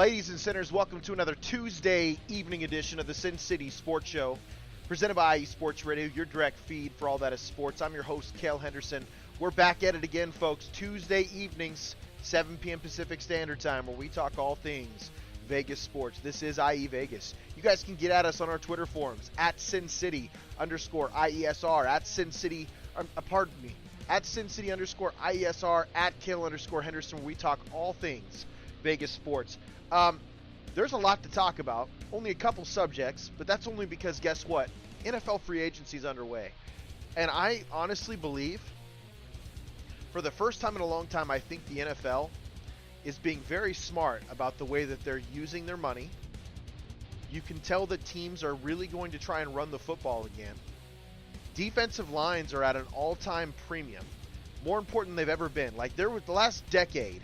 Ladies and sinners, welcome to another Tuesday evening edition of the Sin City Sports Show, presented by IE Sports Radio, your direct feed for all that is sports. I'm your host, Cale Henderson. We're back at it again, folks. Tuesday evenings, 7 p.m. Pacific Standard Time, where we talk all things Vegas sports. This is IE Vegas. You guys can get at us on our Twitter forums, at SinCity_IESR, at SinCity, at SinCity_IESR, at Cale_Henderson, where we talk all things Vegas sports. There's a lot to talk about, only a couple subjects, but that's only because, guess what? NFL free agency is underway. And I honestly believe, for the first time in a long time, I think the NFL is being very smart about the way that they're using their money. You can tell that teams are really going to try and run the football again. Defensive lines are at an all-time premium, more important than they've ever been. Like, there was the last decade,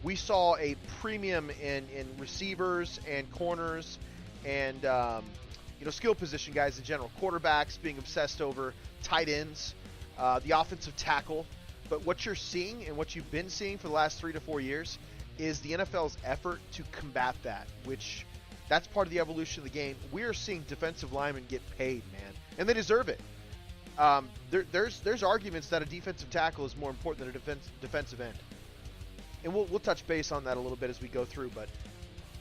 we saw a premium in receivers and corners and skill position guys in general. Quarterbacks being obsessed over tight ends, the offensive tackle. But what you're seeing and what you've been seeing for the last 3 to 4 years is the NFL's effort to combat that, which that's part of the evolution of the game. We are seeing defensive linemen get paid, man, and they deserve it. There's arguments that a defensive tackle is more important than a defensive end. And we'll touch base on that a little bit as we go through. But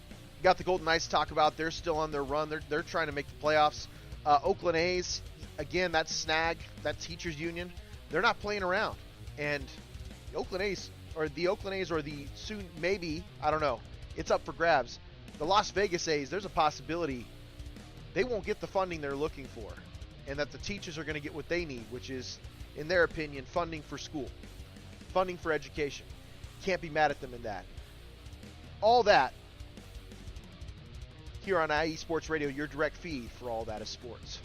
you got the Golden Knights to talk about. They're still on their run. They're trying to make the playoffs. Oakland A's, again, that snag, that teachers union, they're not playing around. And the Oakland A's or the soon maybe, I don't know, it's up for grabs. The Las Vegas A's, there's a possibility they won't get the funding they're looking for, and that the teachers are going to get what they need, which is, in their opinion, funding for school, funding for education. Can't be mad at them in that. All that here on IE Sports Radio, your direct feed for all that is sports.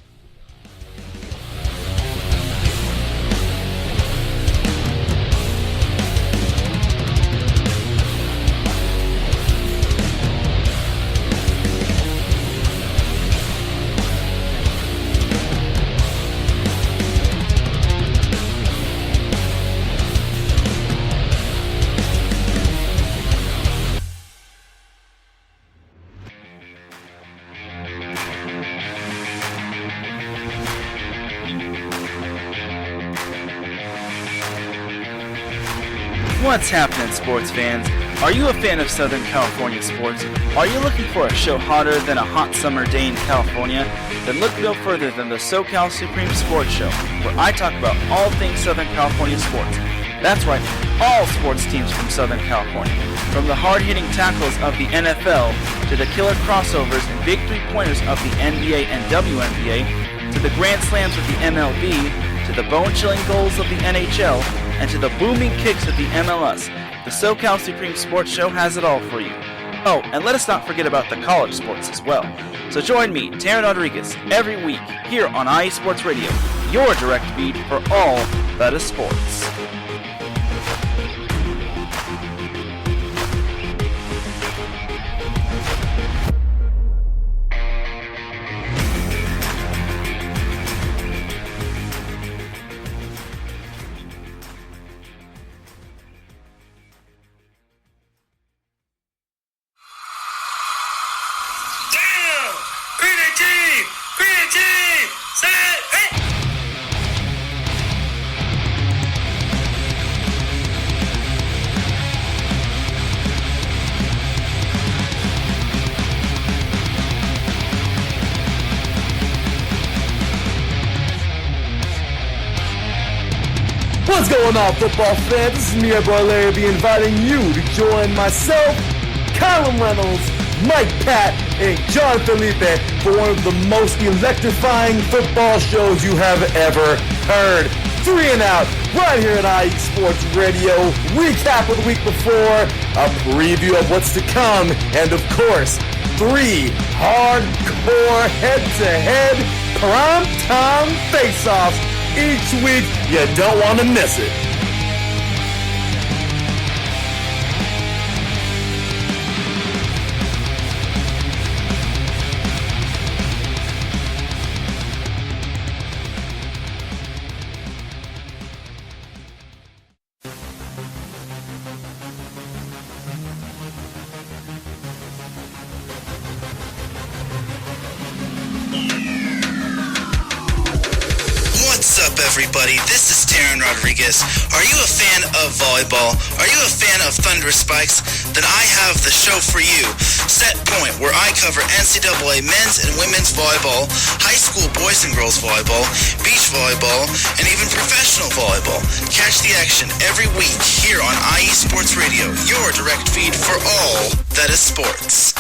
What's happening, sports fans? Are you a fan of Southern California sports? Are you looking for a show hotter than a hot summer day in California? Then look no further than the SoCal Supreme Sports Show, where I talk about all things Southern California sports. That's right, all sports teams from Southern California. From the hard-hitting tackles of the NFL, to the killer crossovers and big three-pointers of the NBA and WNBA, to the grand slams of the MLB, to the bone-chilling goals of the NHL, and to the booming kicks of the MLS, the SoCal Supreme Sports Show has it all for you. Oh, and let us not forget about the college sports as well. So join me, Taryn Rodriguez, every week here on IE Sports Radio, your direct feed for all that is sports. What's going on, football fans? This is Muir inviting you to join myself, Colin Reynolds, Mike Pat, and John Felipe for one of the most electrifying football shows you have ever heard. 3 and Out, right here at IE Sports Radio. Recap of the week before, a preview of what's to come, and of course, 3 hardcore head-to-head prime-time face-offs each week. You don't want to miss it. everybody? This is Taryn Rodriguez. Are you a fan of volleyball? Are you a fan of Thunderous Spikes? Then I have the show for you. Set Point, where I cover NCAA men's and women's volleyball, high school boys and girls volleyball, beach volleyball, and even professional volleyball. Catch the action every week here on IE Sports Radio, your direct feed for all that is sports.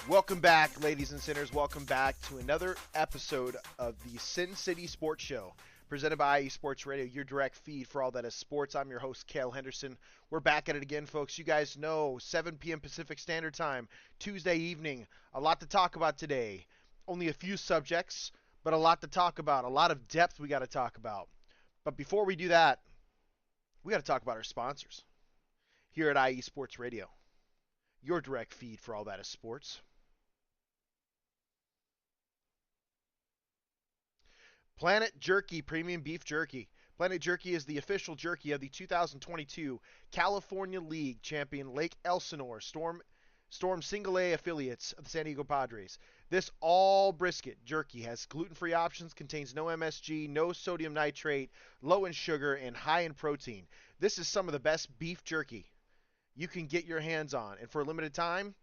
Welcome back, ladies and sinners. Welcome back to another episode of the Sin City Sports Show, presented by IE Sports Radio, your direct feed for all that is sports. I'm your host, Cale Henderson. We're back at it again, folks. You guys know, 7 p.m. Pacific Standard Time, Tuesday evening. A lot to talk about today. Only a few subjects, but a lot to talk about. A lot of depth we got to talk about. But before we do that, we got to talk about our sponsors here at IE Sports Radio, your direct feed for all that is sports. Planet Jerky Premium Beef Jerky. Planet Jerky is the official jerky of the 2022 California League champion Lake Elsinore Storm Single A affiliates of the San Diego Padres. This all brisket jerky has gluten-free options, contains no MSG, no sodium nitrate, low in sugar, and high in protein. This is some of the best beef jerky you can get your hands on. And for a limited time,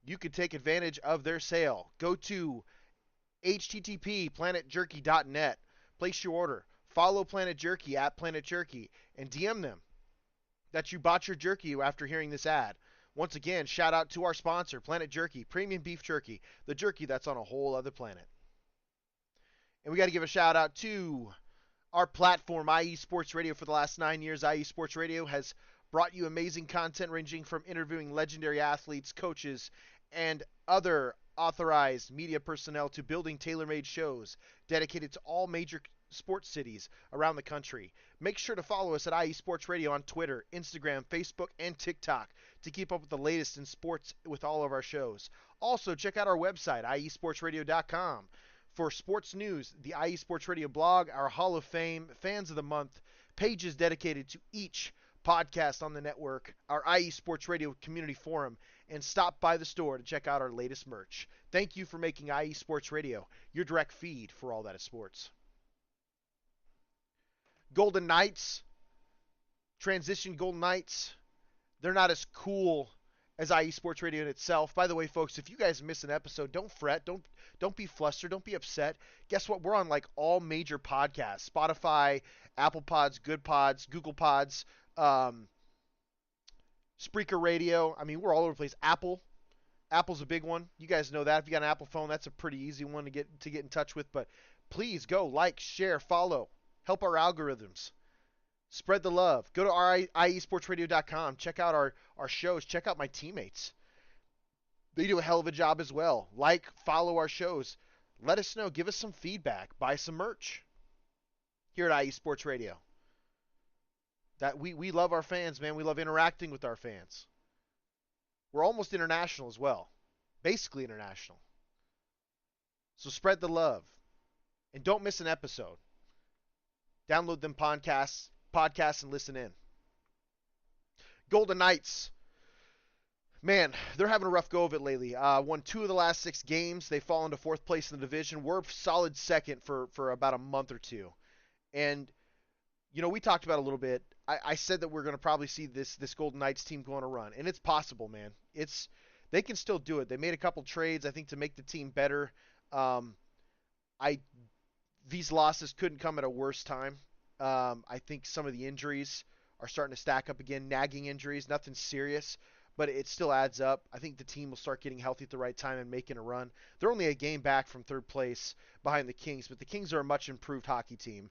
you can take advantage of their sale. Go to http://planetjerky.net. Place your order. Follow Planet Jerky at Planet Jerky and DM them that you bought your jerky after hearing this ad. Once again, shout out to our sponsor, Planet Jerky, Premium Beef Jerky, the jerky that's on a whole other planet. And we got to give a shout out to our platform, IE Sports Radio. For the last 9 years, IE Sports Radio has brought you amazing content ranging from interviewing legendary athletes, coaches, and other authorized media personnel to building tailor-made shows dedicated to all major sports cities around the country. Make sure to follow us at IE Sports Radio on Twitter, Instagram, Facebook, and TikTok to keep up with the latest in sports with all of our shows. Also, check out our website, iesportsradio.com, for sports news, the IE Sports Radio blog, our Hall of Fame, Fans of the Month, pages dedicated to each podcast on the network, our IE Sports Radio community forum, and stop by the store to check out our latest merch. Thank you for making IE Sports Radio your direct feed for all that is sports. Golden Knights, transition Golden Knights, they're not as cool as IE Sports Radio in itself. By the way, folks, if you guys miss an episode, don't fret, don't be flustered, don't be upset. Guess what? We're on like all major podcasts: Spotify, Apple Pods, Good Pods, Google Pods, Spreaker Radio. I mean, we're all over the place. Apple's a big one. You guys know that. If you got an Apple phone, that's a pretty easy one to get in touch with. But please go like, share, follow, help our algorithms, spread the love. Go to iesportsradio.com. Check out our shows. Check out my teammates. They do a hell of a job as well. Like, follow our shows. Let us know. Give us some feedback. Buy some merch here at IE Sports Radio. That we love our fans, man. We love interacting with our fans. We're almost international as well. Basically international. So spread the love. And don't miss an episode. Download them podcasts and listen in. Golden Knights. Man, they're having a rough go of it lately. Won 2 of the last 6 games. They fall into 4th place in the division. We're solid second for about a month or two. And, you know, we talked about a little bit. I said that we're going to probably see this Golden Knights team go on a run. And it's possible, man. They can still do it. They made a couple trades, I think, to make the team better. These losses couldn't come at a worse time. I think some of the injuries are starting to stack up again. Nagging injuries, nothing serious, but it still adds up. I think the team will start getting healthy at the right time and making a run. They're only a game back from 3rd place behind the Kings, but the Kings are a much improved hockey team.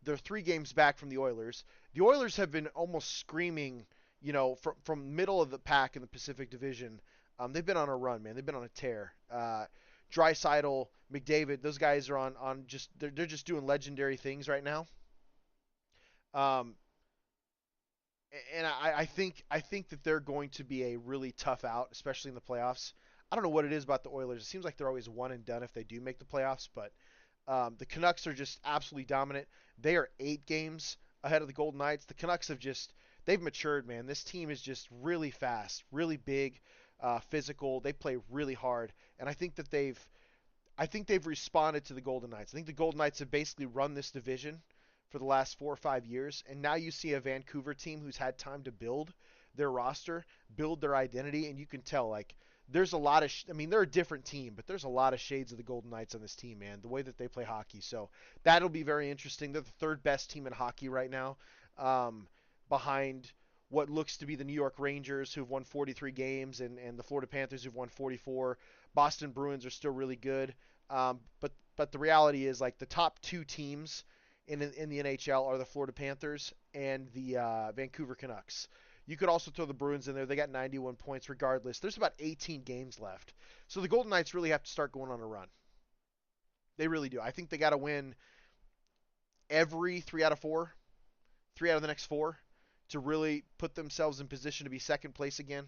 They're 3 games back from the Oilers. The Oilers have been almost screaming, you know, from middle of the pack in the Pacific Division. They've been on a run, man. They've been on a tear. Draisaitl, McDavid, those guys are on just they're just doing legendary things right now. And I think that they're going to be a really tough out, especially in the playoffs. I don't know what it is about the Oilers. It seems like they're always one and done if they do make the playoffs, but The Canucks are just absolutely dominant. They are 8 games ahead of the Golden Knights. The Canucks they've matured, man. This team is just really fast, really big, physical. They play really hard, and I think they've responded to the Golden Knights. I think the Golden Knights have basically run this division for the last 4 or 5 years, and now you see a Vancouver team who's had time to build their roster, build their identity, and you can tell like there's a lot of they're a different team, but there's a lot of shades of the Golden Knights on this team, man, the way that they play hockey. So that'll be very interesting. They're the third best team in hockey right now, behind what looks to be the New York Rangers, who've won 43 games, and the Florida Panthers, who've won 44. Boston Bruins are still really good, but the reality is like the top 2 teams in the NHL are the Florida Panthers and the Vancouver Canucks. You could also throw the Bruins in there. They got 91 points regardless. There's about 18 games left. So the Golden Knights really have to start going on a run. They really do. I think they got to win every 3 out of 4, 3 out of the next 4 to really put themselves in position to be second place again.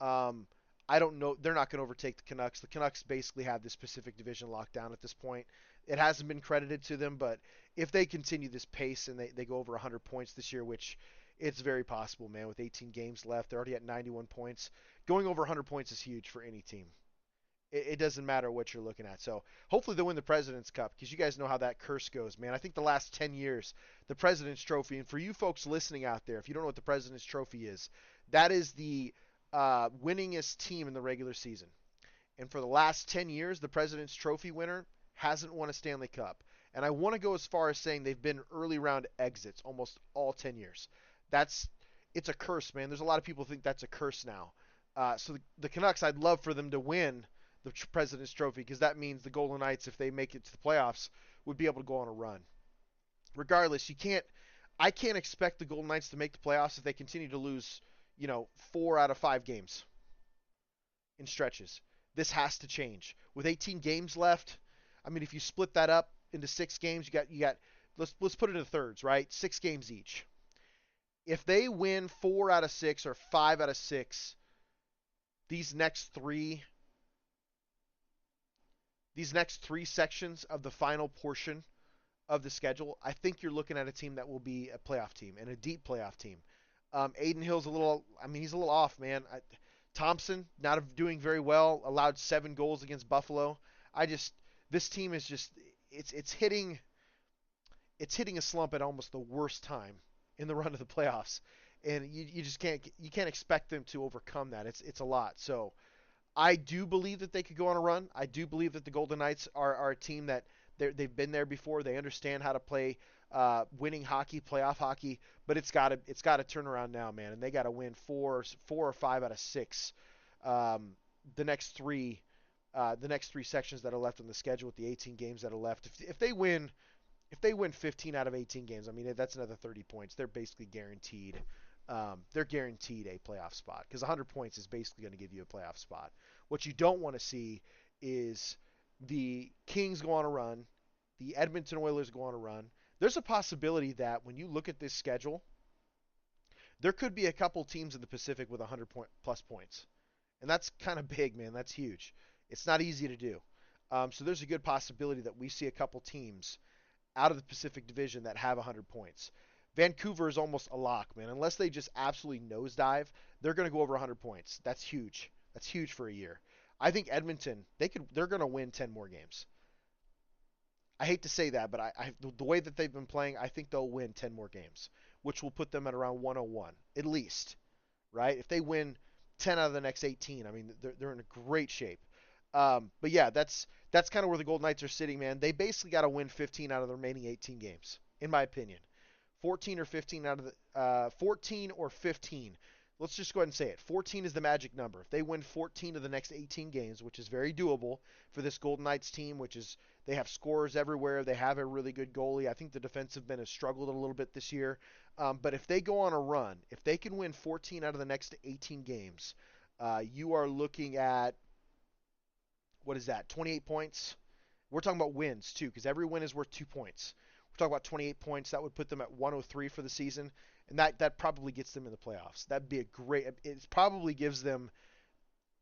I don't know. They're not going to overtake the Canucks. The Canucks basically have this Pacific Division locked down at this point. It hasn't been credited to them, but if they continue this pace and they go over 100 points this year, which it's very possible, man, with 18 games left, they're already at 91 points. Going over 100 points is huge for any team. It doesn't matter what you're looking at. So hopefully they'll win the President's Cup, because you guys know how that curse goes, man. I think the last 10 years, the President's Trophy, and for you folks listening out there, if you don't know what the President's Trophy is, that is the winningest team in the regular season. And for the last 10 years, the President's Trophy winner hasn't won a Stanley Cup. And I want to go as far as saying they've been early round exits almost all 10 years. It's a curse, man. There's a lot of people who think that's a curse now. So the Canucks, I'd love for them to win the President's Trophy, because that means the Golden Knights, if they make it to the playoffs, would be able to go on a run. Regardless, I can't expect the Golden Knights to make the playoffs if they continue to lose, 4 out of 5 games in stretches. This has to change. With 18 games left, if you split that up into 6 games, you got let's put it into thirds, right? 6 games each. If they win 4 out of 6 or 5 out of 6, these next three sections of the final portion of the schedule, I think you're looking at a team that will be a playoff team, and a deep playoff team. Aiden Hill's he's a little off, man. Thompson, not doing very well, allowed 7 goals against Buffalo. This team is just, it's hitting a slump at almost the worst time in the run of the playoffs, and you just can't expect them to overcome that. It's a lot. So I do believe that they could go on a run. I do believe that the Golden Knights are a team that they've been there before. They understand how to play winning hockey, playoff hockey, but it's got to turn around now, man. And they got to win 4 or 5 out of 6 the next three sections that are left on the schedule with the 18 games that are left. If they win 15 out of 18 games, that's another 30 points. They're basically guaranteed. They're guaranteed a playoff spot, because 100 points is basically going to give you a playoff spot. What you don't want to see is the Kings go on a run, the Edmonton Oilers go on a run. There's a possibility that when you look at this schedule, there could be a couple teams in the Pacific with 100 plus points. And that's kind of big, man. That's huge. It's not easy to do. So there's a good possibility that we see a couple teams out of the Pacific Division that have 100 points. Vancouver is almost a lock, man. Unless they just absolutely nosedive, they're going to go over 100 points. That's huge. That's huge for a year. I think Edmonton, they're going to win 10 more games. I hate to say that, but the way that they've been playing, I think they'll win 10 more games, which will put them at around 101 at least, right? If they win 10 out of the next 18, they're in a great shape. But yeah, that's kind of where the Golden Knights are sitting, man. They basically got to win 15 out of the remaining 18 games, in my opinion. 14 or 15 out of the 14 or 15. Let's just go ahead and say it. 14 is the magic number. If they win 14 of the next 18 games, which is very doable for this Golden Knights team, which is they have scorers everywhere. They have a really good goalie. I think the defensive men have struggled a little bit this year. But if they go on a run, if they can win 14 out of the next 18 games, you are looking at, what is that, 28 points? We're talking about wins, too, because every win is worth 2 points. We're talking about 28 points. That would put them at 103 for the season, and that probably gets them in the playoffs. That'd be it probably gives them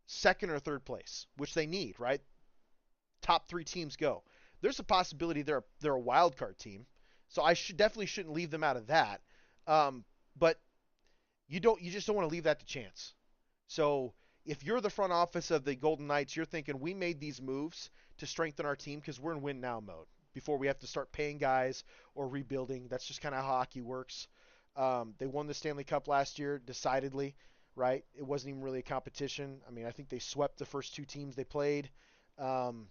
second or third place, which they need, right? Top 3 teams go. there's a possibility they're a wild card team. So I definitely shouldn't leave them out of that. But you just don't want to leave that to chance. So if you're the front office of the Golden Knights, you're thinking we made these moves to strengthen our team because we're in win now mode before we have to start paying guys or rebuilding. That's just kind of how hockey works. They won the Stanley Cup last year decidedly, right? It wasn't even really a competition. I mean, I think they swept the first two teams they played. Um,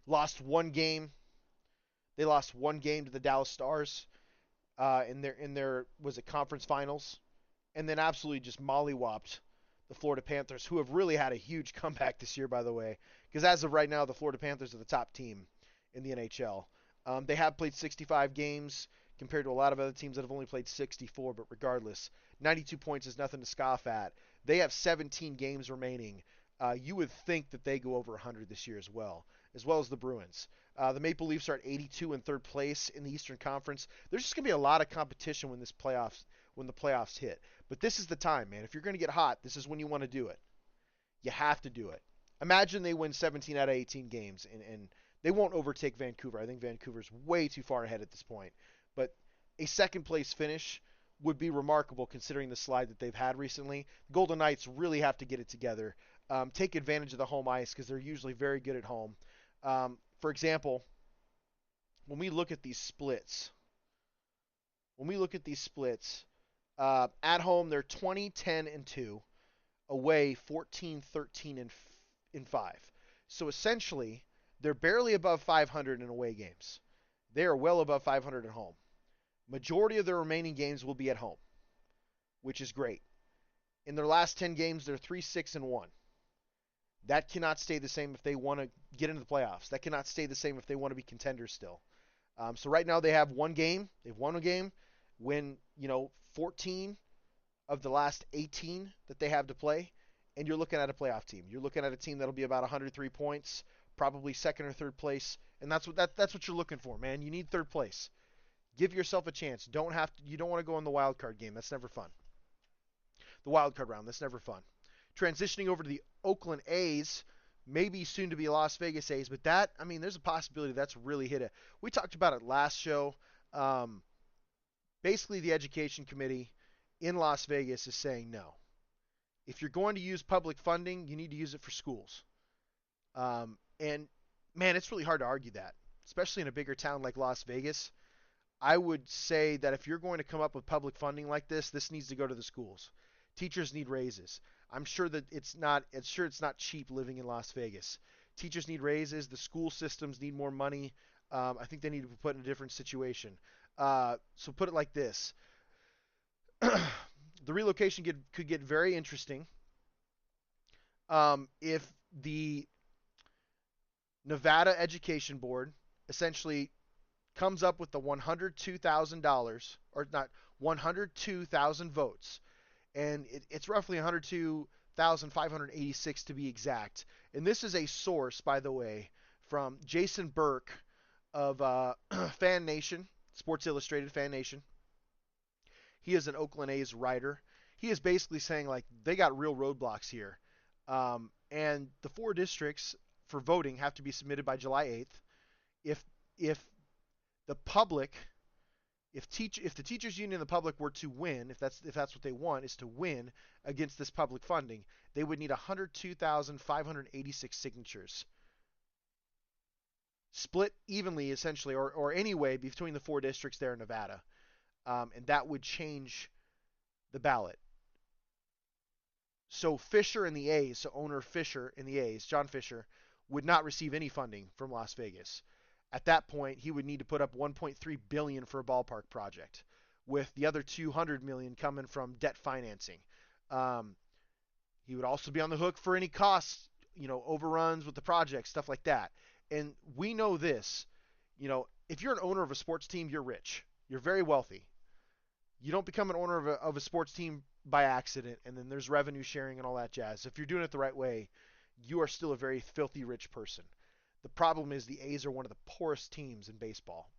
lost one game. They lost one game to the Dallas Stars in their was it conference finals, and then absolutely just mollywopped the Florida Panthers, who have really had a huge comeback this year, by the way, because as of right now, the Florida Panthers are the top team in the NHL. They have played 65 games compared to a lot of other teams that have only played 64, but regardless, 92 points is nothing to scoff at. They have 17 games remaining. You would think that they go over 100 this year as well as the Bruins. The Maple Leafs are at 82 in third place in the Eastern Conference. There's just going to be a lot of competition when the playoffs hit. But this is the time, man. If you're going to get hot, this is when you want to do it. You have to do it. Imagine they win 17 out of 18 games, and they won't overtake Vancouver. I think Vancouver's way too far ahead at this point. But a second place finish would be remarkable considering the slide that they've had recently. Golden Knights really have to get it together. Take advantage of the home ice because they're usually very good at home. For example, when we look at these splits, at home they're 20, 10, and 2. Away 14, 13, and 5. So essentially, they're barely above 500 in away games. They are well above 500 at home. Majority of their remaining games will be at home, which is great. In their last 10 games, they're 3, 6, and 1. That cannot stay the same if they want to get into the playoffs. That cannot stay the same if they want to be contenders still. So right now they have one game. They've won a game. Win, 14 of the last 18 that they have to play, and you're looking at a playoff team. You're looking at a team that'll be about 103 points, probably second or third place, and that's what you're looking for, man. You need third place. Give yourself a chance. You don't want to go in the wild card game. That's never fun. The wild card round. That's never fun. Transitioning over to the Oakland A's, maybe soon to be Las Vegas A's, but there's a possibility that's really hit it. We talked about it last show. Basically, the education committee in Las Vegas is saying no. If you're going to use public funding, you need to use it for schools. And man, it's really hard to argue that, especially in a bigger town like Las Vegas. I would say that if you're going to come up with public funding like this needs to go to the schools. Teachers need raises. I'm sure that it's not cheap living in Las Vegas. Teachers need raises. The school systems need more money. I think they need to be put in a different situation. So put it like this. The relocation could get very interesting if the Nevada Education Board essentially comes up with the $102,000, or not, 102,000 votes, and it's roughly 102,586 to be exact. And this is a source, by the way, from Jason Burke of Fan Nation, Sports Illustrated Fan Nation. He is an Oakland A's writer. He is basically saying, like, they got real roadblocks here. And the 4 districts for voting have to be submitted by July 8th. If the public, if the teachers union and the public were to win, if that's what they want, is to win against this public funding, they would need 102,586 signatures. Split evenly, essentially, or anyway, between the 4 districts there in Nevada. And that would change the ballot. So Fisher and the A's, so owner Fisher and the A's, John Fisher, would not receive any funding from Las Vegas. At that point, he would need to put up $1.3 billion for a ballpark project, with the other $200 million coming from debt financing. He would also be on the hook for any costs, overruns with the project, stuff like that. And we know this, if you're an owner of a sports team, you're rich. You're very wealthy. You don't become an owner of a sports team by accident, and then there's revenue sharing and all that jazz. If you're doing it the right way, you are still a very filthy rich person. The problem is the A's are one of the poorest teams in baseball.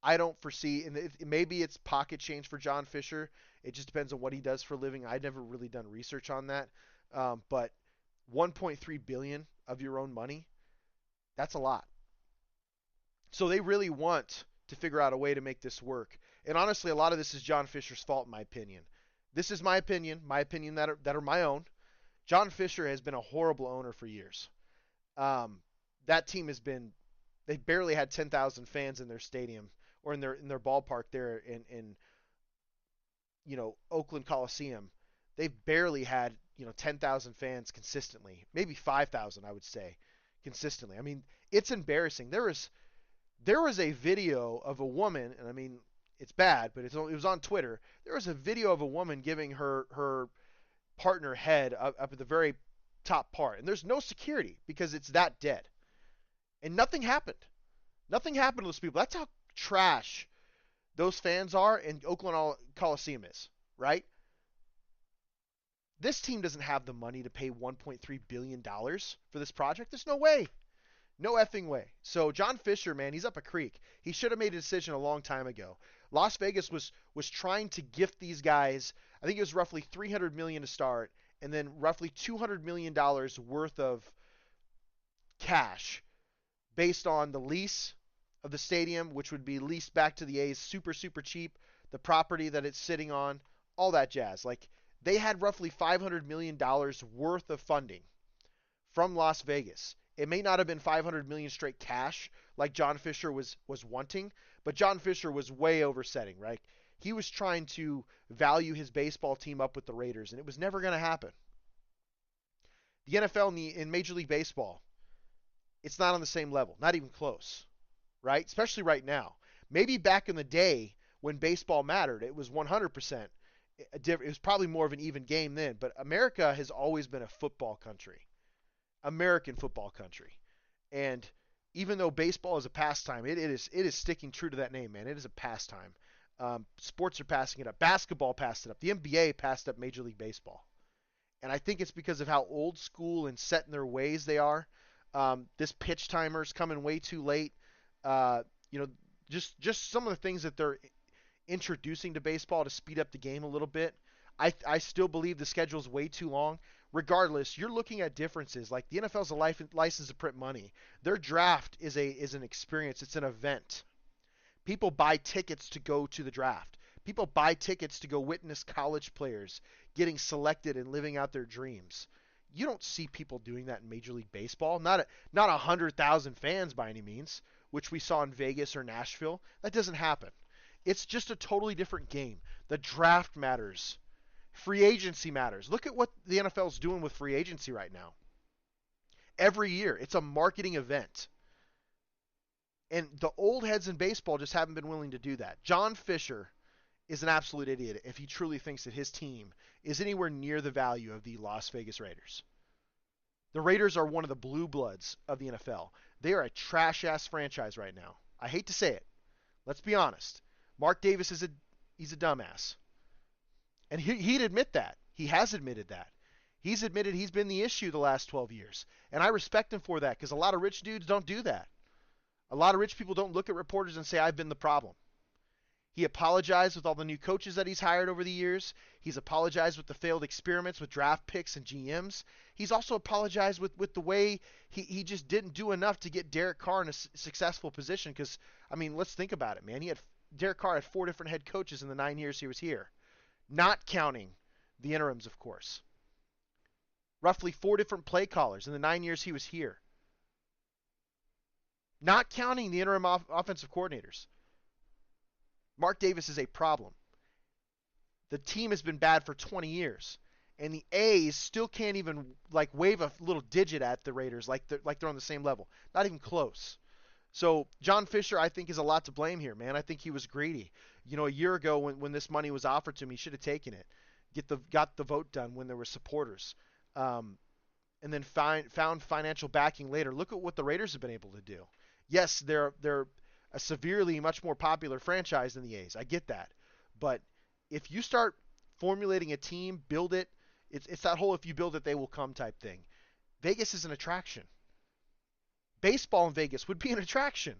I don't foresee, and maybe it's pocket change for John Fisher. It just depends on what he does for a living. I've never really done research on that. But $1.3 billion of your own money, that's a lot. So they really want to figure out a way to make this work. And honestly, a lot of this is John Fisher's fault, in my opinion. This is my opinion that are my own. John Fisher has been a horrible owner for years. That team has been, they barely had 10,000 fans in their stadium or in their ballpark there in Oakland Coliseum. They've barely had 10,000 fans consistently, maybe 5,000 I would say consistently. I mean, it's embarrassing. There was a video of a woman, and I mean it's bad, but it was on Twitter. There was a video of a woman giving her partner head up at the very top part, and there's no security because it's that dead, and nothing happened. Nothing happened to those people. That's how trash those fans are, and Oakland Coliseum is, right? This team doesn't have the money to pay $1.3 billion for this project. There's no way. No effing way. So John Fisher, man, he's up a creek. He should have made a decision a long time ago. Las Vegas was trying to gift these guys, I think it was roughly $300 million to start, and then roughly $200 million worth of cash based on the lease of the stadium, which would be leased back to the A's super, super cheap, the property that it's sitting on, all that jazz. Like, they had roughly $500 million worth of funding from Las Vegas. It may not have been $500 million straight cash like John Fisher was wanting, but John Fisher was way oversetting, right? He was trying to value his baseball team up with the Raiders, and it was never going to happen. The NFL in Major League Baseball, it's not on the same level, not even close, right? Especially right now. Maybe back in the day when baseball mattered, it was 100%. It was probably more of an even game then, but America has always been a football country. American football country. And even though baseball is a pastime, it is sticking true to that name, man. It is a pastime. Sports are passing it up. Basketball passed it up. The NBA passed up Major League Baseball. And I think it's because of how old school and set in their ways they are. This pitch timer's coming way too late. Just some of the things that they're introducing to baseball to speed up the game a little bit. I still believe the schedule's way too long. Regardless, you're looking at differences. Like the NFL's a license to print money. Their draft is an experience. It's an event. People buy tickets to go to the draft. People buy tickets to go witness college players getting selected and living out their dreams. You don't see people doing that in Major League Baseball. Not 100,000 fans by any means, which we saw in Vegas or Nashville. That doesn't happen. It's just a totally different game. The draft matters. Free agency matters. Look at what the NFL's doing with free agency right now. Every year, it's a marketing event. And the old heads in baseball just haven't been willing to do that. John Fisher is an absolute idiot if he truly thinks that his team is anywhere near the value of the Las Vegas Raiders. The Raiders are one of the blue bloods of the NFL. They are a trash-ass franchise right now. I hate to say it. Let's be honest. Mark Davis he's a dumbass. And he'd admit that. He has admitted that. He's admitted he's been the issue the last 12 years. And I respect him for that because a lot of rich dudes don't do that. A lot of rich people don't look at reporters and say, I've been the problem. He apologized with all the new coaches that he's hired over the years. He's apologized with the failed experiments with draft picks and GMs. He's also apologized with the way he just didn't do enough to get Derek Carr in a successful position because, I mean, let's think about it, man. Derek Carr had 4 different head coaches in the 9 years he was here. Not counting the interims, of course. Roughly 4 different play callers in the 9 years he was here. Not counting the interim offensive coordinators. Mark Davis is a problem. The team has been bad for 20 years. And the A's still can't even wave a little digit at the Raiders like they're on the same level. Not even close. So John Fisher, I think, is a lot to blame here, man. I think he was greedy. A year ago when this money was offered to him, he should have taken it. Got the vote done when there were supporters. And then found financial backing later. Look at what the Raiders have been able to do. Yes, they're a severely much more popular franchise than the A's. I get that. But if you start formulating a team, build it, it's that whole if you build it, they will come type thing. Vegas is an attraction. Baseball in Vegas would be an attraction.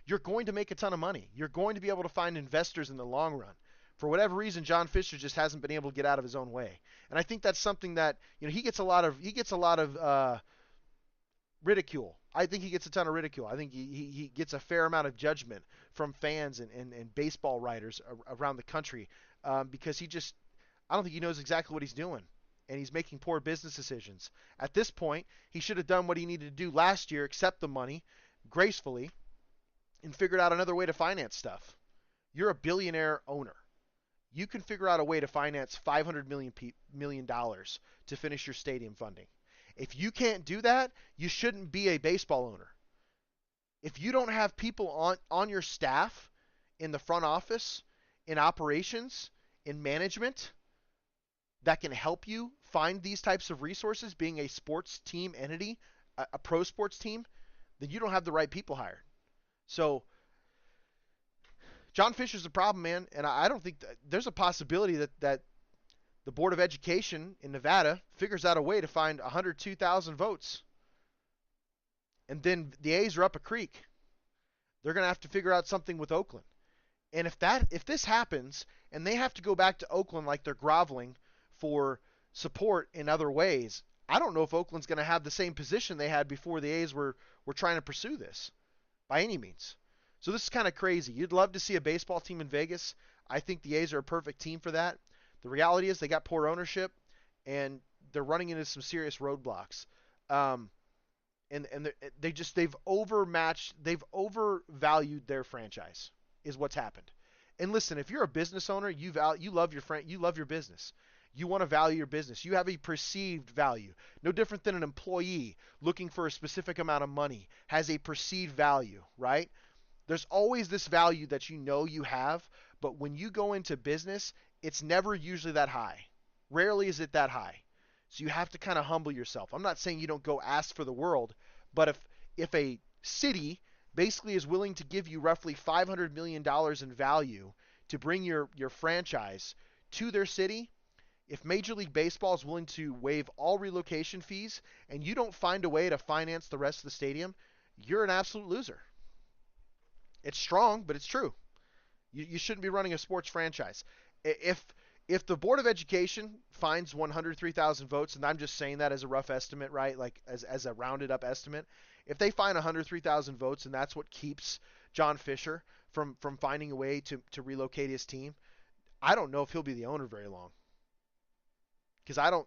You're going to make a ton of money. You're going to be able to find investors in the long run. For whatever reason, John Fisher just hasn't been able to get out of his own way. And I think that's something that, he gets a lot of ridicule I think he gets a ton of ridicule. I think he gets a fair amount of judgment from fans and baseball writers around the country because I don't think he knows exactly what he's doing, and he's making poor business decisions. At this point, he should have done what he needed to do last year, accept the money gracefully, and figured out another way to finance stuff. You're a billionaire owner. You can figure out a way to finance $500 million to finish your stadium funding. If you can't do that, you shouldn't be a baseball owner. If you don't have people on your staff, in the front office, in operations, in management, that can help you find these types of resources, being a sports team entity, a pro sports team, then you don't have the right people hired. So John Fisher's a problem, man, and I don't think there's a possibility that the Board of Education in Nevada figures out a way to find 102,000 votes. And then the A's are up a creek. They're going to have to figure out something with Oakland. And if this happens and they have to go back to Oakland like they're groveling for support in other ways, I don't know if Oakland's going to have the same position they had before the A's were trying to pursue this by any means. So this is kind of crazy. You'd love to see a baseball team in Vegas. I think the A's are a perfect team for that. The reality is they got poor ownership, and they're running into some serious roadblocks. And they've overvalued their franchise is what's happened. And listen, if you're a business owner, you love your business. You want to value your business. You have a perceived value. No different than an employee looking for a specific amount of money has a perceived value, right? There's always this value that you know you have, but when you go into business, it's never usually that high. Rarely is it that high. So you have to kind of humble yourself. I'm not saying you don't go ask for the world, but if a city basically is willing to give you roughly $500 million in value to bring your franchise to their city, if Major League Baseball is willing to waive all relocation fees and you don't find a way to finance the rest of the stadium, you're an absolute loser. It's strong, but it's true. You shouldn't be running a sports franchise. If the Board of Education finds 103,000 votes, and I'm just saying that as a rough estimate, right? Like as a rounded up estimate, if they find 103,000 votes and that's what keeps John Fisher from finding a way to relocate his team, I don't know if he'll be the owner very long. Because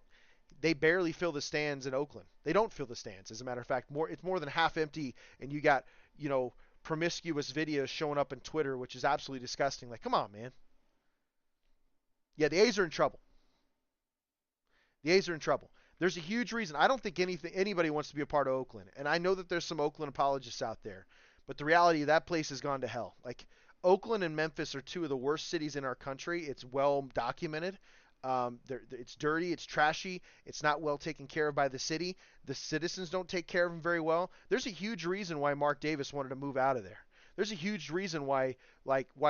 they barely fill the stands in Oakland. They don't fill the stands, as a matter of fact. It's more than half empty, and you got, promiscuous videos showing up on Twitter, which is absolutely disgusting. Like, come on, man. Yeah, the A's are in trouble. The A's are in trouble. There's a huge reason. I don't think anybody wants to be a part of Oakland. And I know that there's some Oakland apologists out there. But the reality, that place has gone to hell. Like, Oakland and Memphis are two of the worst cities in our country. It's well documented. It's dirty, it's trashy, it's not well taken care of by the city. The citizens don't take care of them very well. There's a huge reason why Mark Davis wanted to move out of there. There's a huge reason why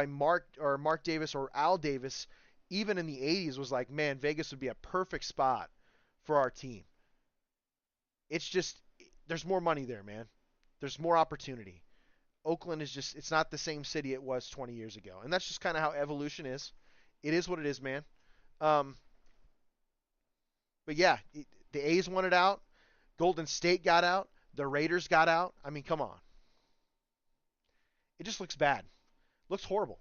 Mark Davis or Al Davis, even in the 80s, was like, man, Vegas would be a perfect spot for our team. It's just, there's more money there, man. There's more opportunity. Oakland is just, it's not the same city it was 20 years ago. And that's just kind of how evolution is. It is what it is, man. But yeah, the A's wanted out. Golden State got out. The Raiders got out. I mean, come on. It just looks bad. Looks horrible.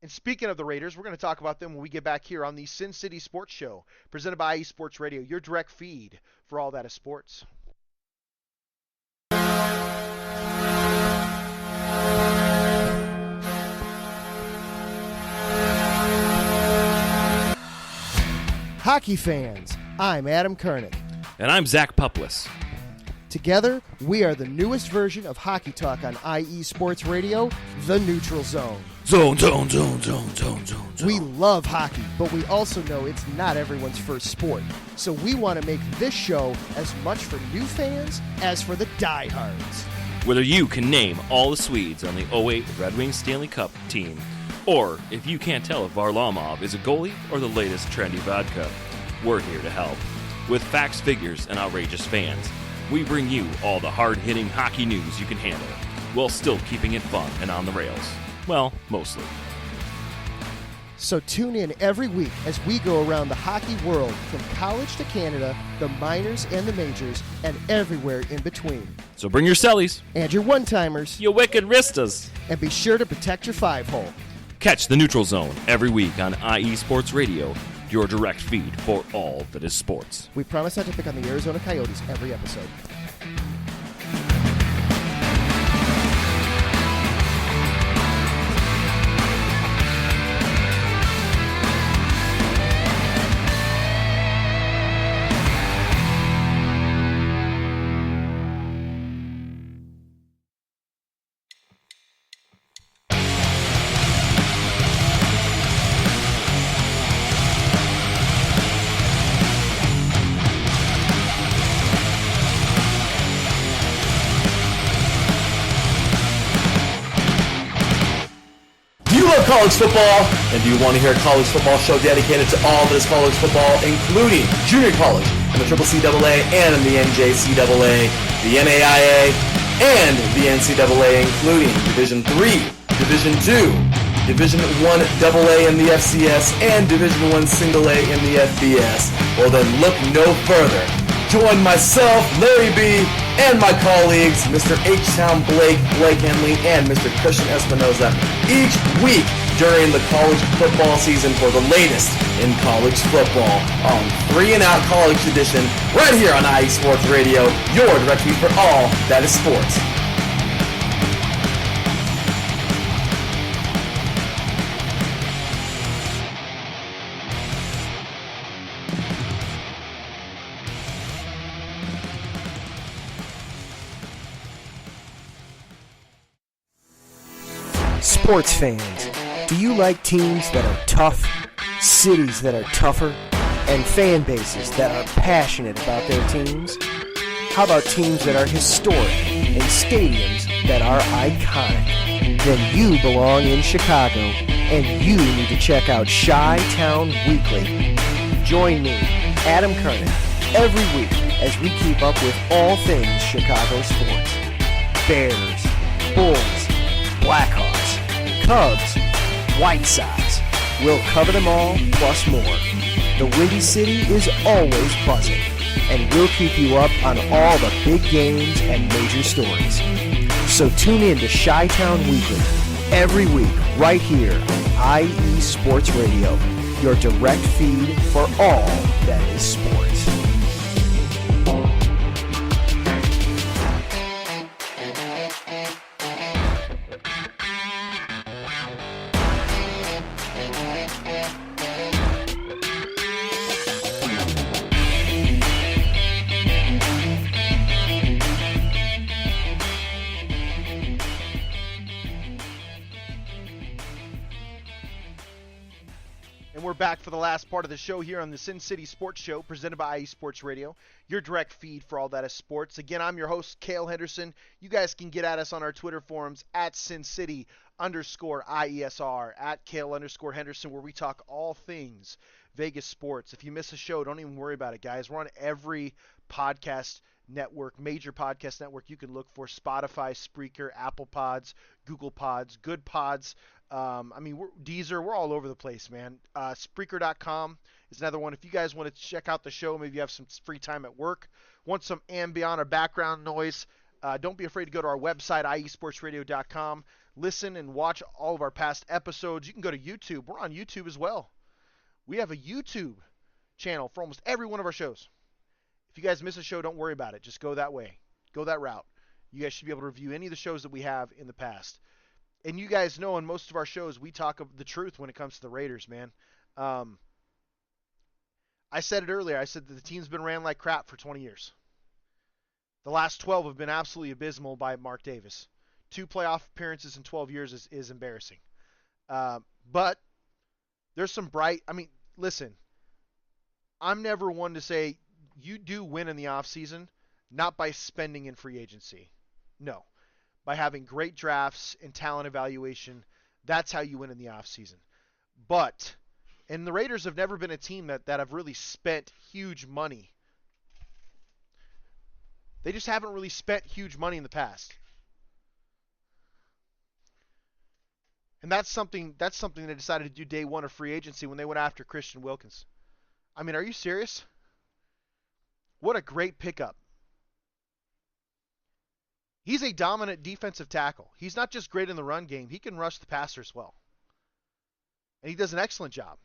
And speaking of the Raiders, we're going to talk about them when we get back here on the Sin City Sports Show, presented by IE Sports Radio, your direct feed for all that is sports. Hockey fans, I'm Adam Kernick. And I'm Zach Puplis. Together, we are the newest version of Hockey Talk on IE Sports Radio, The Neutral Zone. Zone. We love hockey, but we also know it's not everyone's first sport. So we want to make this show as much for new fans as for the diehards. Whether you can name all the Swedes on the 08 Red Wings Stanley Cup team, or if you can't tell if Varlamov is a goalie or the latest trendy vodka, we're here to help. With facts, figures, and outrageous fans, we bring you all the hard-hitting hockey news you can handle, while still keeping it fun and on the rails. Well, mostly. So tune in every week as we go around the hockey world from college to Canada, the minors and the majors, and everywhere in between. So bring your cellies, And your one-timers, you wicked wristas. and be sure to protect your five-hole. Catch the Neutral Zone every week on IE Sports Radio, your direct feed for all that is sports. We promise not to pick on the Arizona Coyotes every episode. College football, and do you want to hear a college football show dedicated to all that is college football, including junior college and the CCCAA and the NJCAA, the NAIA, and the NCAA, including Division III, Division II, Division I AA in the FCS, and Division I Single A in the FBS? Well then look no further. Join myself, Larry B., and my colleagues, Mr. H-Town Blake Henley, and Mr. Christian Espinoza, each week during the college football season for the latest in college football on 3 and Out College Edition, right here on IE Sports Radio, your direct feed for all that is sports. Sports fans, do you like teams that are tough, cities that are tougher, and fan bases that are passionate about their teams? How about teams that are historic and stadiums that are iconic? Then you belong in Chicago, and you need to check out Chi-Town Weekly. Join me, Adam Kernan, every week as we keep up with all things Chicago sports. Bears, Bulls, Blackhawks, Cubs, White Sox. We'll cover them all, plus more. The Windy City is always buzzing, and we'll keep you up on all the big games and major stories. So tune in to Chi-Town Weekly every week right here on IE Sports Radio, your direct feed for all that is sports. Back for the last part of the show here on the Sin City Sports Show presented by IE Sports Radio, your direct feed for all that is sports. Again, I'm your host, Cale Henderson. You guys can get at us on our Twitter forums at SinCity_IESR, at Cale_Henderson, where we talk all things Vegas sports. If you miss a show, don't even worry about it, guys. We're on every podcast network, major podcast network you can look for: Spotify, Spreaker, Apple Pods, Google Pods, Good Pods. We're Deezer, we're all over the place, man. Spreaker.com is another one. If you guys want to check out the show, maybe you have some free time at work, want some ambient or background noise, don't be afraid to go to our website, iesportsradio.com. Listen and watch all of our past episodes. You can go to YouTube. We're on YouTube as well. We have a YouTube channel for almost every one of our shows. If you guys miss a show, don't worry about it. Just go that way. Go that route. You guys should be able to review any of the shows that we have in the past. And you guys know in most of our shows, we talk of the truth when it comes to the Raiders, man. I said it earlier. I said that the team's been ran like crap for 20 years. The last 12 have been absolutely abysmal by Mark Davis. 2 playoff appearances in 12 years is embarrassing. But there's some bright... listen. I'm never one to say you do win in the offseason, not by spending in free agency. No. By having great drafts and talent evaluation, that's how you win in the offseason. And the Raiders have never been a team that have really spent huge money. They just haven't really spent huge money in the past. And that's something they decided to do day one of free agency when they went after Christian Wilkins. I mean, are you serious? What a great pickup. He's a dominant defensive tackle. He's not just great in the run game, he can rush the passer as well. And he does an excellent job.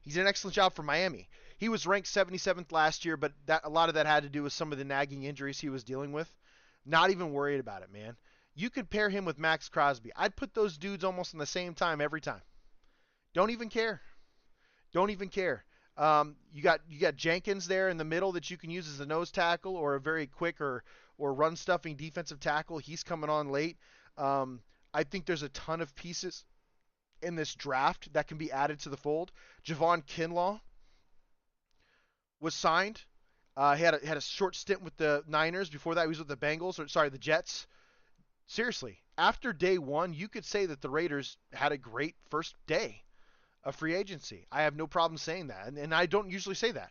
He did an excellent job for Miami. He was ranked 77th last year, but a lot of that had to do with some of the nagging injuries he was dealing with. Not even worried about it, man. You could pair him with Max Crosby. I'd put those dudes almost in the same time every time. Don't even care. Don't even care. You got Jenkins there in the middle that you can use as a nose tackle or a very quick or run stuffing defensive tackle. He's coming on late. I think there's a ton of pieces in this draft that can be added to the fold. Javon Kinlaw was signed. He had a short stint with the Niners. Before that, he was with the the Jets. Seriously, after day one, you could say that the Raiders had a great first day of free agency. I have no problem saying that, and I don't usually say that.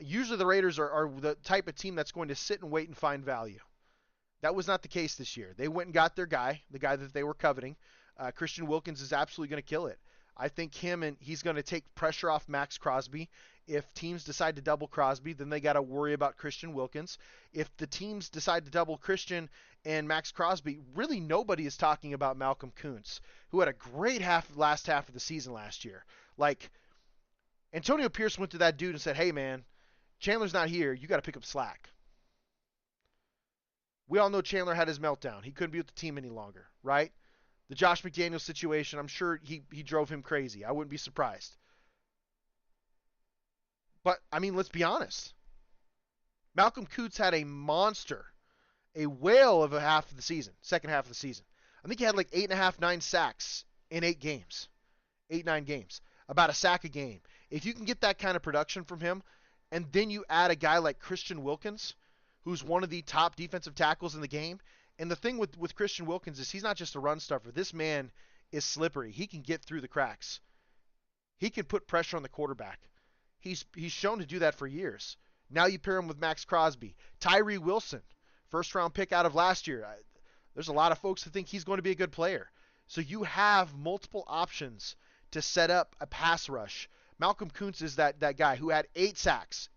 Usually the Raiders are the type of team that's going to sit and wait and find value. That was not the case this year. They went and got their guy, the guy that they were coveting. Christian Wilkins is absolutely going to kill it. I think he's going to take pressure off Max Crosby. If teams decide to double Crosby, then they got to worry about Christian Wilkins. If the teams decide to double Christian and Max Crosby, really nobody is talking about Malcolm Kuntz, who had a great last half of the season last year. Like, Antonio Pierce went to that dude and said, hey, man, Chandler's not here. You got to pick up slack. We all know Chandler had his meltdown. He couldn't be with the team any longer, right? The Josh McDaniels situation, I'm sure he drove him crazy. I wouldn't be surprised. But, I mean, let's be honest. Malcolm Kuntz had a monster, a whale of a half of the season, second half of the season. I think he had like 8.5, 9 sacks in 8 games. 8-9 games. About a sack a game. If you can get that kind of production from him, and then you add a guy like Christian Wilkins, who's one of the top defensive tackles in the game. And the thing with Christian Wilkins is he's not just a run stuffer. This man is slippery. He can get through the cracks. He can put pressure on the quarterback. He's shown to do that for years. Now you pair him with Max Crosby. Tyree Wilson, first round pick out of last year. There's a lot of folks that think he's going to be a good player. So you have multiple options to set up a pass rush. Malcolm Kuntz is that guy who had 8 sacks.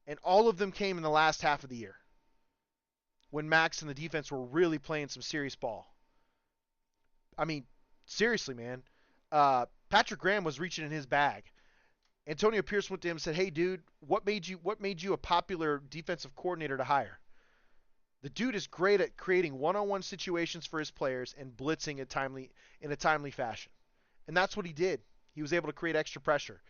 And all of them came in the last half of the year, when Max and the defense were really playing some serious ball. I mean, seriously, man. Patrick Graham was reaching in his bag. Antonio Pierce went to him and said, hey, dude, what made you a popular defensive coordinator to hire? The dude is great at creating one-on-one situations for his players and blitzing in a timely fashion. And that's what he did. He was able to create extra pressure.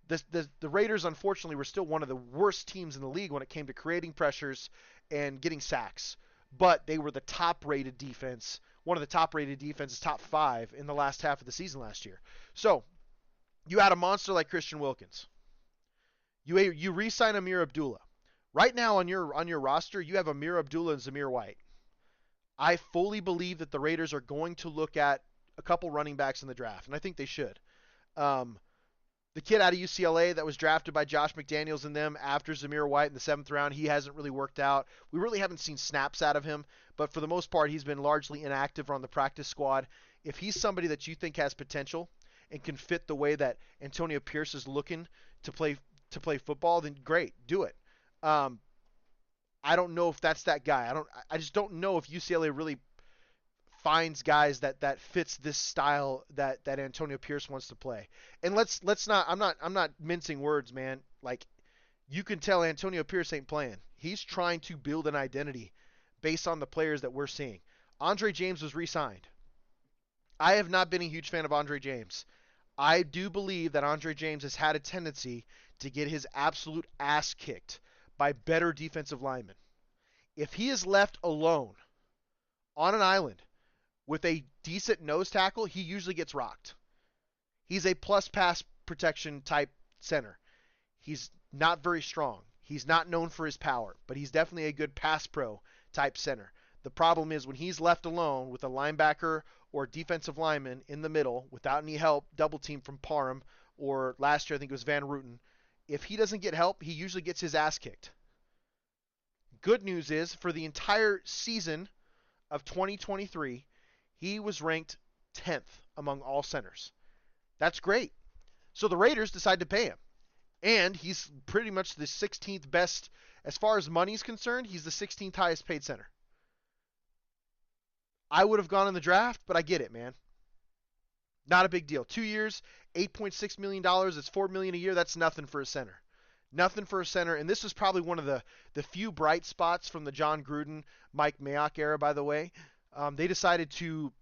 The Raiders, unfortunately, were still one of the worst teams in the league when it came to creating pressures and getting sacks. But they were the top-rated defense, one of the top-rated defenses, top 5 in the last half of the season last year. So you had a monster like Christian Wilkins. You re-sign Amir Abdullah. Right now on your roster, you have Amir Abdullah and Zamir White. I fully believe that the Raiders are going to look at a couple running backs in the draft, and I think they should. The kid out of UCLA that was drafted by Josh McDaniels and them after Zamir White in the 7th round, he hasn't really worked out. We really haven't seen snaps out of him, but for the most part, he's been largely inactive on the practice squad. If he's somebody that you think has potential and can fit the way that Antonio Pierce is looking to play football, then great, do it. I don't know if that's that guy. I just don't know if UCLA really finds guys that fits this style that Antonio Pierce wants to play. And let's not I'm not mincing words, man. Like, you can tell Antonio Pierce ain't playing. He's trying to build an identity based on the players that we're seeing. Andre James was re-signed. I have not been a huge fan of Andre James. I do believe that Andre James has had a tendency to get his absolute ass kicked by better defensive linemen. If he is left alone on an island with a decent nose tackle, he usually gets rocked. He's a plus pass protection type center. He's not very strong. He's not known for his power, but he's definitely a good pass pro type center. The problem is when he's left alone with a linebacker or defensive lineman in the middle without any help, double team from Parham, or last year I think it was Van Ruten, if he doesn't get help, he usually gets his ass kicked. Good news is, for the entire season of 2023, he was ranked 10th among all centers. That's great. So the Raiders decide to pay him. And he's pretty much the 16th best, as far as money's concerned, he's the 16th highest paid center. I would have gone in the draft, but I get it, man. Not a big deal. 2 years, $8.6 million, it's $4 million a year. That's nothing for a center. Nothing for a center. And this is probably one of the few bright spots from the John Gruden, Mike Mayock era, by the way. They decided to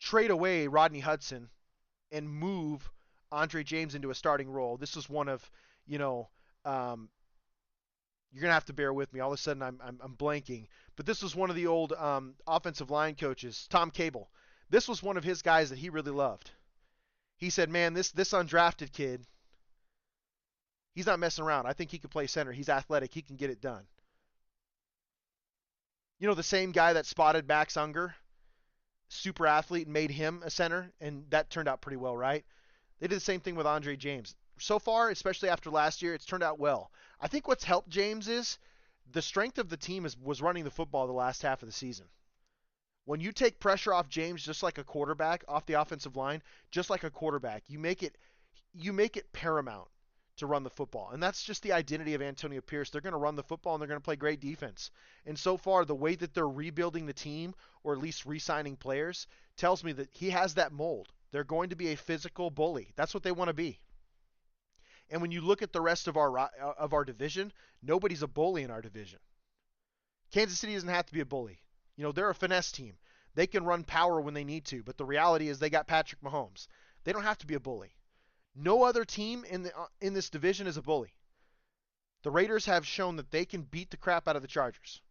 trade away Rodney Hudson and move Andre James into a starting role. This was one of, you're going to have to bear with me. All of a sudden I'm blanking. But this was one of the old offensive line coaches, Tom Cable. This was one of his guys that he really loved. He said, man, this undrafted kid, he's not messing around. I think he could play center. He's athletic. He can get it done. The same guy that spotted Max Unger, super athlete, and made him a center, and that turned out pretty well, right? They did the same thing with Andre James. So far, especially after last year, it's turned out well. I think what's helped James is the strength of the team was running the football the last half of the season. When you take pressure off James just like a quarterback, off the offensive line, just like a quarterback, you make it paramount to run the football. And that's just the identity of Antonio Pierce. They're going to run the football and they're going to play great defense. And so far, the way that they're rebuilding the team, or at least re-signing players, tells me that he has that mold. They're going to be a physical bully. That's what they want to be. And when you look at the rest of our division, nobody's a bully in our division. Kansas City doesn't have to be a bully. They're a finesse team. They can run power when they need to, but the reality is they got Patrick Mahomes. They don't have to be a bully. No other team in this division is a bully. The Raiders have shown that they can beat the crap out of the Chargers.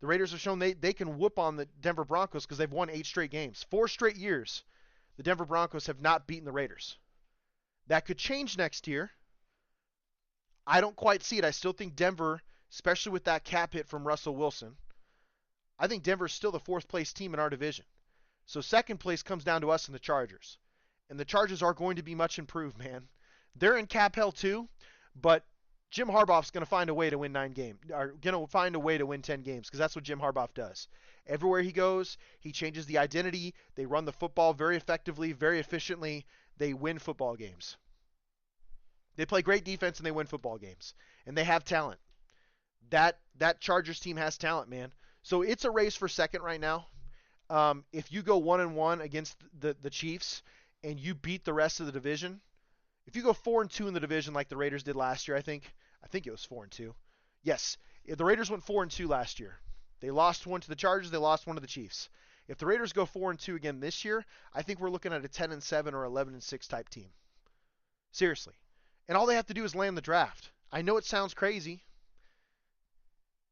The Raiders have shown they can whoop on the Denver Broncos because they've won 8 straight games. 4 straight years, the Denver Broncos have not beaten the Raiders. That could change next year. I don't quite see it. I still think Denver, especially with that cap hit from Russell Wilson, I think Denver's still the 4th place team in our division. So second place comes down to us and the Chargers. And the Chargers are going to be much improved, man. They're in cap hell too, but Jim Harbaugh's going to find a way to win 9 games, or going to find a way to win 10 games, because that's what Jim Harbaugh does. Everywhere he goes, he changes the identity. They run the football very effectively, very efficiently. They win football games. They play great defense and they win football games. And they have talent. That Chargers team has talent, man. So it's a race for second right now. If you go 1-1 against the Chiefs and you beat the rest of the division, if you go 4-2 in the division like the Raiders did last year, I think it was 4-2. Yes, the Raiders went 4-2 last year. They lost one to the Chargers. They lost one to the Chiefs. If the Raiders go 4-2 again this year, I think we're looking at a 10-7 or 11-6 type team. Seriously. And all they have to do is land the draft. I know it sounds crazy.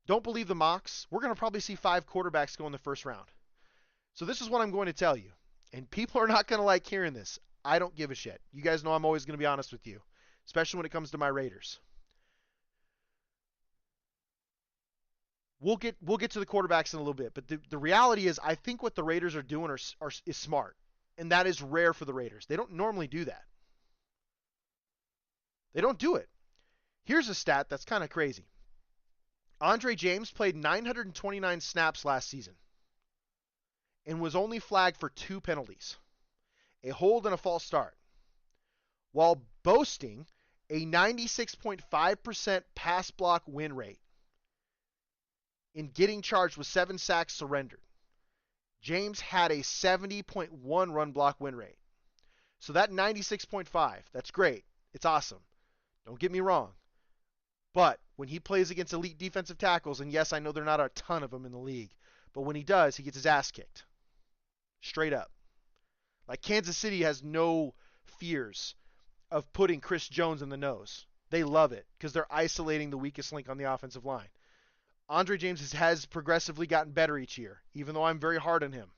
Don't believe the mocks. We're going to probably see 5 quarterbacks go in the first round. So this is what I'm going to tell you. And people are not going to like hearing this. I don't give a shit. You guys know I'm always going to be honest with you, especially when it comes to my Raiders. We'll get to the quarterbacks in a little bit, but the reality is I think what the Raiders are doing is smart, and that is rare for the Raiders. They don't normally do that. They don't do it. Here's a stat that's kind of crazy. Andre James played 929 snaps last season and was only flagged for 2 penalties, a hold and a false start, while boasting a 96.5% pass block win rate in getting charged with 7 sacks surrendered. James had a 70.1 run block win rate. So that 96.5, that's great. It's awesome. Don't get me wrong. But when he plays against elite defensive tackles, and yes, I know there are not a ton of them in the league, but when he does, he gets his ass kicked. Straight up. Like Kansas City has no fears of putting Chris Jones in the nose. They love it because they're isolating the weakest link on the offensive line. Andre James has progressively gotten better each year, even though I'm very hard on him.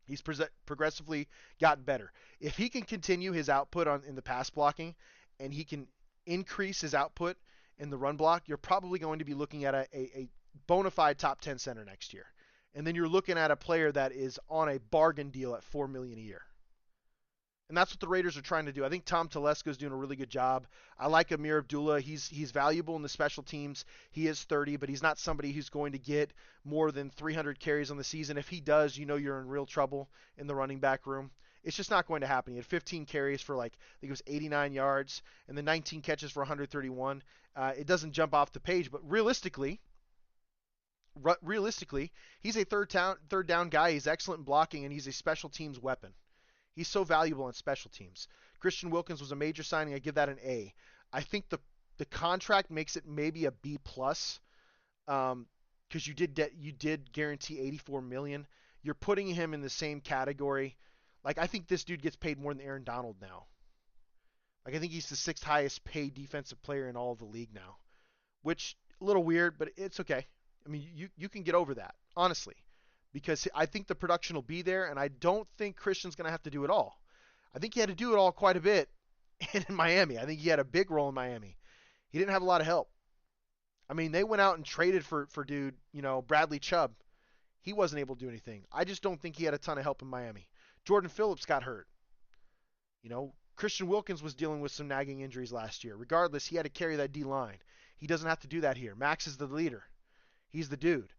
He's progressively gotten better. If he can continue his output in the pass blocking and he can increase his output in the run block, you're probably going to be looking at a bona fide top 10 center next year. And then you're looking at a player that is on a bargain deal at $4 million a year. And that's what the Raiders are trying to do. I think Tom Telesco's doing a really good job. I like Amir Abdullah. He's valuable in the special teams. He is 30, but he's not somebody who's going to get more than 300 carries on the season. If he does, you know you're in real trouble in the running back room. It's just not going to happen. He had 15 carries for I think it was 89 yards, and then 19 catches for 131. It doesn't jump off the page, but realistically, he's a third down guy. He's excellent in blocking, and he's a special teams weapon. He's so valuable on special teams. Christian Wilkins was a major signing. I give that an A. I think the contract makes it maybe a B plus, because you did guarantee $84 million. You're putting him in the same category. I think this dude gets paid more than Aaron Donald now. I think he's the 6th highest paid defensive player in all of the league now, which a little weird, but it's okay. I mean, you can get over that, honestly, because I think the production will be there, and I don't think Christian's going to have to do it all. I think he had to do it all quite a bit in Miami. I think he had a big role in Miami. He didn't have a lot of help. I mean, they went out and traded for dude, Bradley Chubb. He wasn't able to do anything. I just don't think he had a ton of help in Miami. Jordan Phillips got hurt. Christian Wilkins was dealing with some nagging injuries last year. Regardless, he had to carry that D-line. He doesn't have to do that here. Max is the leader. He's the dude.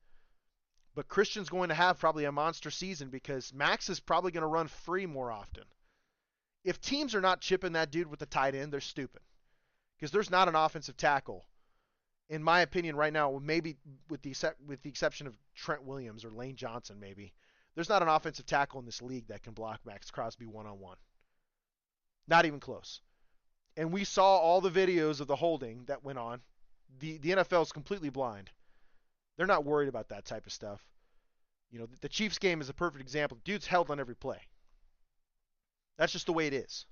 But Christian's going to have probably a monster season because Max is probably going to run free more often. If teams are not chipping that dude with the tight end, they're stupid. Because there's not an offensive tackle, in my opinion right now, maybe with the exception of Trent Williams or Lane Johnson maybe, there's not an offensive tackle in this league that can block Max Crosby one-on-one. Not even close. And we saw all the videos of the holding that went on. The NFL is completely blind. They're not worried about that type of stuff. The Chiefs game is a perfect example. Dude's held on every play. That's just the way it is.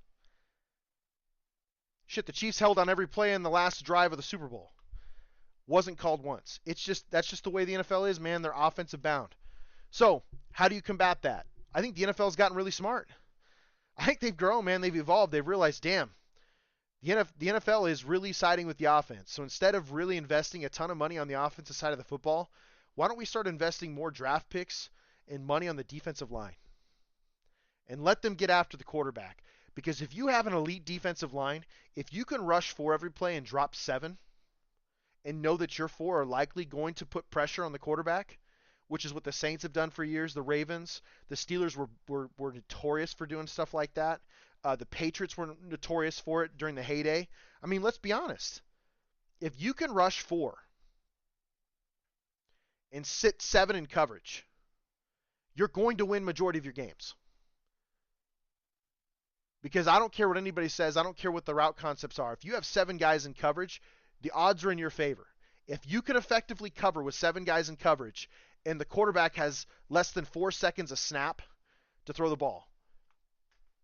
Shit, the Chiefs held on every play in the last drive of the Super Bowl. Wasn't called once. That's just the way the NFL is, man. They're offensive bound. So, how do you combat that? I think the NFL's gotten really smart. I think they've grown, man. They've evolved. They've realized, damn, the NFL is really siding with the offense. So instead of really investing a ton of money on the offensive side of the football, why don't we start investing more draft picks and money on the defensive line? And let them get after the quarterback. Because if you have an elite defensive line, if you can rush 4 every play and drop 7, and know that your 4 are likely going to put pressure on the quarterback, which is what the Saints have done for years, the Ravens, the Steelers were notorious for doing stuff like that. The Patriots were notorious for it during the heyday. I mean, let's be honest. If you can rush 4 and sit 7 in coverage, you're going to win majority of your games. Because I don't care what anybody says. I don't care what the route concepts are. If you have 7 guys in coverage, the odds are in your favor. If you can effectively cover with 7 guys in coverage and the quarterback has less than 4 seconds a snap to throw the ball,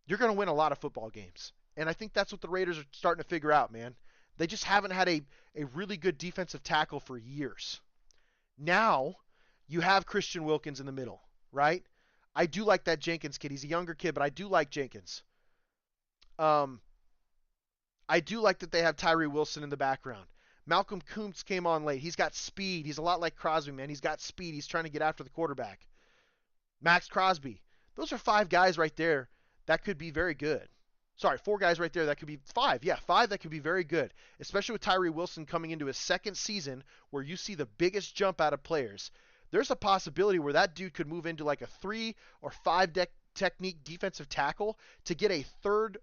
you're going to win a lot of football games. And I think that's what the Raiders are starting to figure out, man. They just haven't had a really good defensive tackle for years. Now you have Christian Wilkins in the middle, right? I do like that Jenkins kid. He's a younger kid, but I do like Jenkins. I do like that they have Tyree Wilson in the background. Malcolm Kuntz came on late. He's got speed. He's a lot like Crosby, man. He's got speed. He's trying to get after the quarterback. Max Crosby. Those are 5 guys right there that could be very good. Sorry, 4 guys right there that could be 5. Yeah, 5 that could be very good, especially with Tyree Wilson coming into his second season where you see the biggest jump out of players. There's a possibility where that dude could move into like a 3 or 5 technique defensive tackle to get a 3rd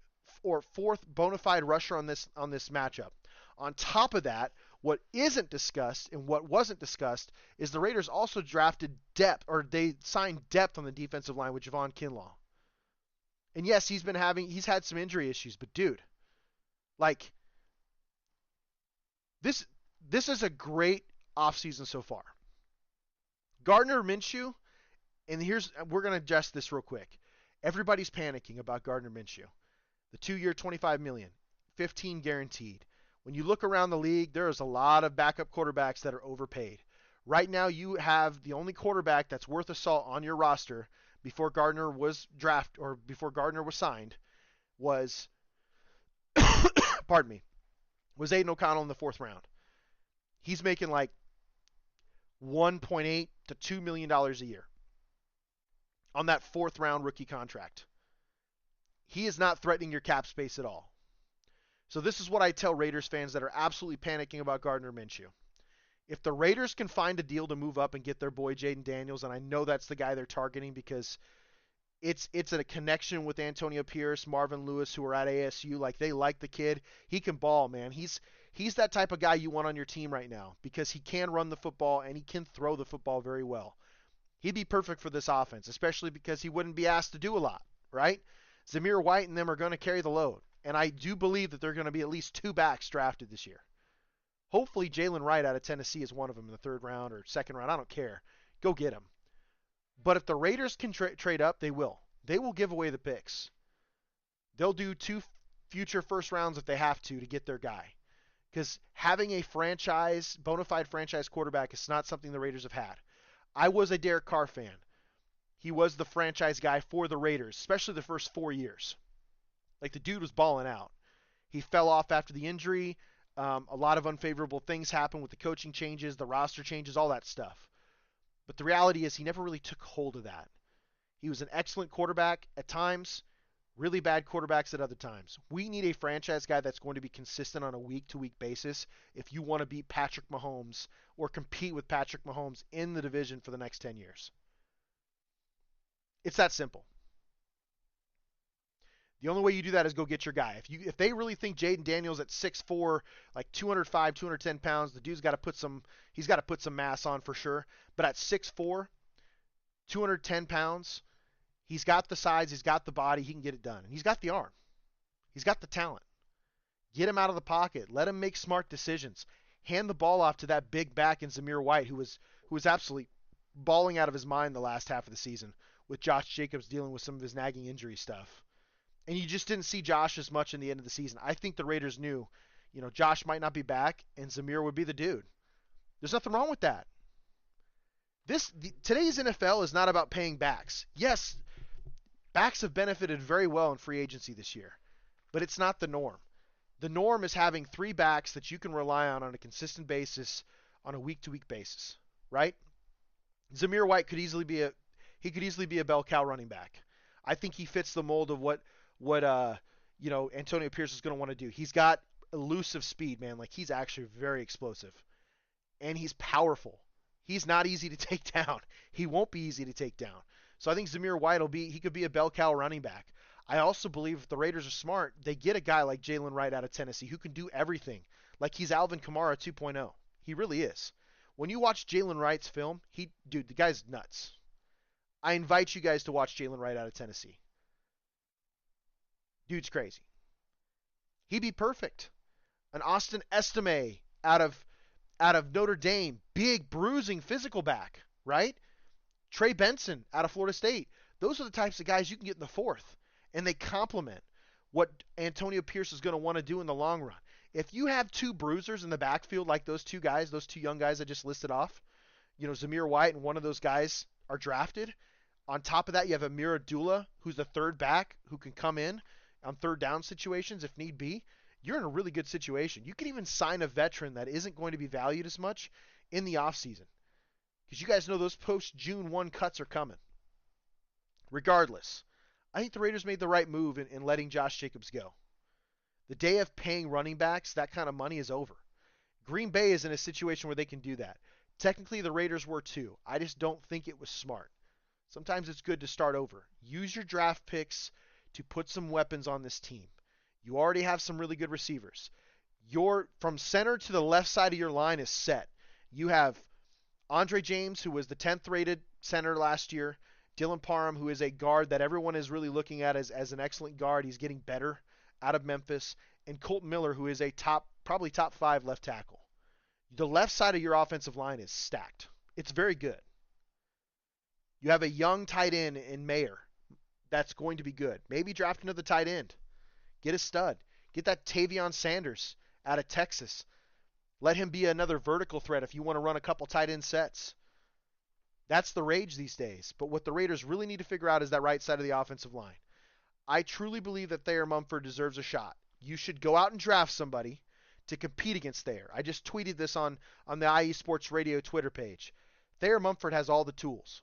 or 4th bona fide rusher on this matchup. On top of that, what isn't discussed and what wasn't discussed is the Raiders also drafted depth, or they signed depth on the defensive line with Javon Kinlaw. And yes, he's had some injury issues, but dude, like, this is a great offseason so far. Gardner Minshew, and we're going to adjust this real quick. Everybody's panicking about Gardner Minshew. The 2-year, $25 million, 15 guaranteed. When you look around the league, there is a lot of backup quarterbacks that are overpaid. Right now, you have the only quarterback that's worth a salt on your roster before Gardner was drafted or before Gardner was signed was, pardon me, was Aiden O'Connell in the 4th round. He's making like $1.8 to $2 million a year on that 4th round rookie contract. he is not threatening your cap space at all. So this is what I tell Raiders fans that are absolutely panicking about Gardner Minshew. If the Raiders can find a deal to move up and get their boy Jaden Daniels, and I know that's the guy they're targeting because it's a connection with Antonio Pierce, Marvin Lewis, who are at ASU. Like, they like the kid. He can ball, man. He's that type of guy you want on your team right now because he can run the football and he can throw the football very well. He'd be perfect for this offense, especially because he wouldn't be asked to do a lot, right? Zamir White and them are going to carry the load. And I do believe that there are going to be at least 2 backs drafted this year. Hopefully Jalen Wright out of Tennessee is one of them in the 3rd round or 2nd round. I don't care. Go get him. But if the Raiders can trade up, they will. They will give away the picks. They'll do 2 future 1st rounds if they have to get their guy. Because having a bona fide franchise quarterback is not something the Raiders have had. I was a Derek Carr fan. He was the franchise guy for the Raiders, especially the first 4 years. Like, the dude was balling out. He fell off after the injury. A lot of unfavorable things happened with the coaching changes, the roster changes, all that stuff. But the reality is he never really took hold of that. He was an excellent quarterback at times, really bad quarterbacks at other times. We need a franchise guy that's going to be consistent on a week-to-week basis if you want to beat Patrick Mahomes or compete with Patrick Mahomes in the division for the next 10 years. It's that simple. The only way you do that is go get your guy. If they really think Jaden Daniels at 6'4", like 205, 210 pounds, the dude's got to put some mass on for sure. But at 6'4", 210 pounds, he's got the size, he's got the body, he can get it done. And he's got the arm. He's got the talent. Get him out of the pocket. Let him make smart decisions. Hand the ball off to that big back in Zamir White, who was absolutely balling out of his mind the last half of the season with Josh Jacobs dealing with some of his nagging injury stuff. And you just didn't see Josh as much in the end of the season. I think the Raiders knew, Josh might not be back, and Zamir would be the dude. There's nothing wrong with that. Today's NFL is not about paying backs. Yes, backs have benefited very well in free agency this year, but it's not the norm. The norm is having 3 backs that you can rely on a consistent basis, on a week-to-week basis, right? Zamir White could easily be a bell cow running back. I think he fits the mold of what Antonio Pierce is going to want to do. He's got elusive speed, man. Like, he's actually very explosive. And he's powerful. He's not easy to take down. He won't be easy to take down. So I think Zamir White could be a bell cow running back. I also believe if the Raiders are smart, they get a guy like Jalen Wright out of Tennessee who can do everything. Like, he's Alvin Kamara 2.0. He really is. When you watch Jalen Wright's film, the guy's nuts. I invite you guys to watch Jalen Wright out of Tennessee. Dude's crazy. He'd be perfect. An Austin Estime out of Notre Dame, big, bruising, physical back, right? Trey Benson out of Florida State. Those are the types of guys you can get in the 4th, and they complement what Antonio Pierce is going to want to do in the long run. If you have 2 bruisers in the backfield like those 2 guys, those 2 young guys I just listed off, Zamir White and one of those guys are drafted. On top of that, you have Amir Abdullah, who's the 3rd back who can come in on 3rd down situations if need be. You're in a really good situation. You can even sign a veteran that isn't going to be valued as much in the offseason. Because you guys know those post-June 1 cuts are coming. Regardless, I think the Raiders made the right move in letting Josh Jacobs go. The day of paying running backs that kind of money is over. Green Bay is in a situation where they can do that. Technically, the Raiders were too. I just don't think it was smart. Sometimes it's good to start over. Use your draft picks to put some weapons on this team. You already have some really good receivers. From center to the left side of your line is set. You have Andre James, who was the 10th rated center last year. Dylan Parham, who is a guard that everyone is really looking at as an excellent guard. He's getting better out of Memphis. And Colton Miller, who is probably top 5 left tackle. The left side of your offensive line is stacked. It's very good. You have a young tight end in Muir that's going to be good. Maybe draft another tight end. Get a stud. Get that Tavion Sanders out of Texas. Let him be another vertical threat if you want to run a couple tight end sets. That's the rage these days. But what the Raiders really need to figure out is that right side of the offensive line. I truly believe that Thayer Mumford deserves a shot. You should go out and draft somebody to compete against Thayer. I just tweeted this on the IE Sports Radio Twitter page. Thayer Mumford has all the tools.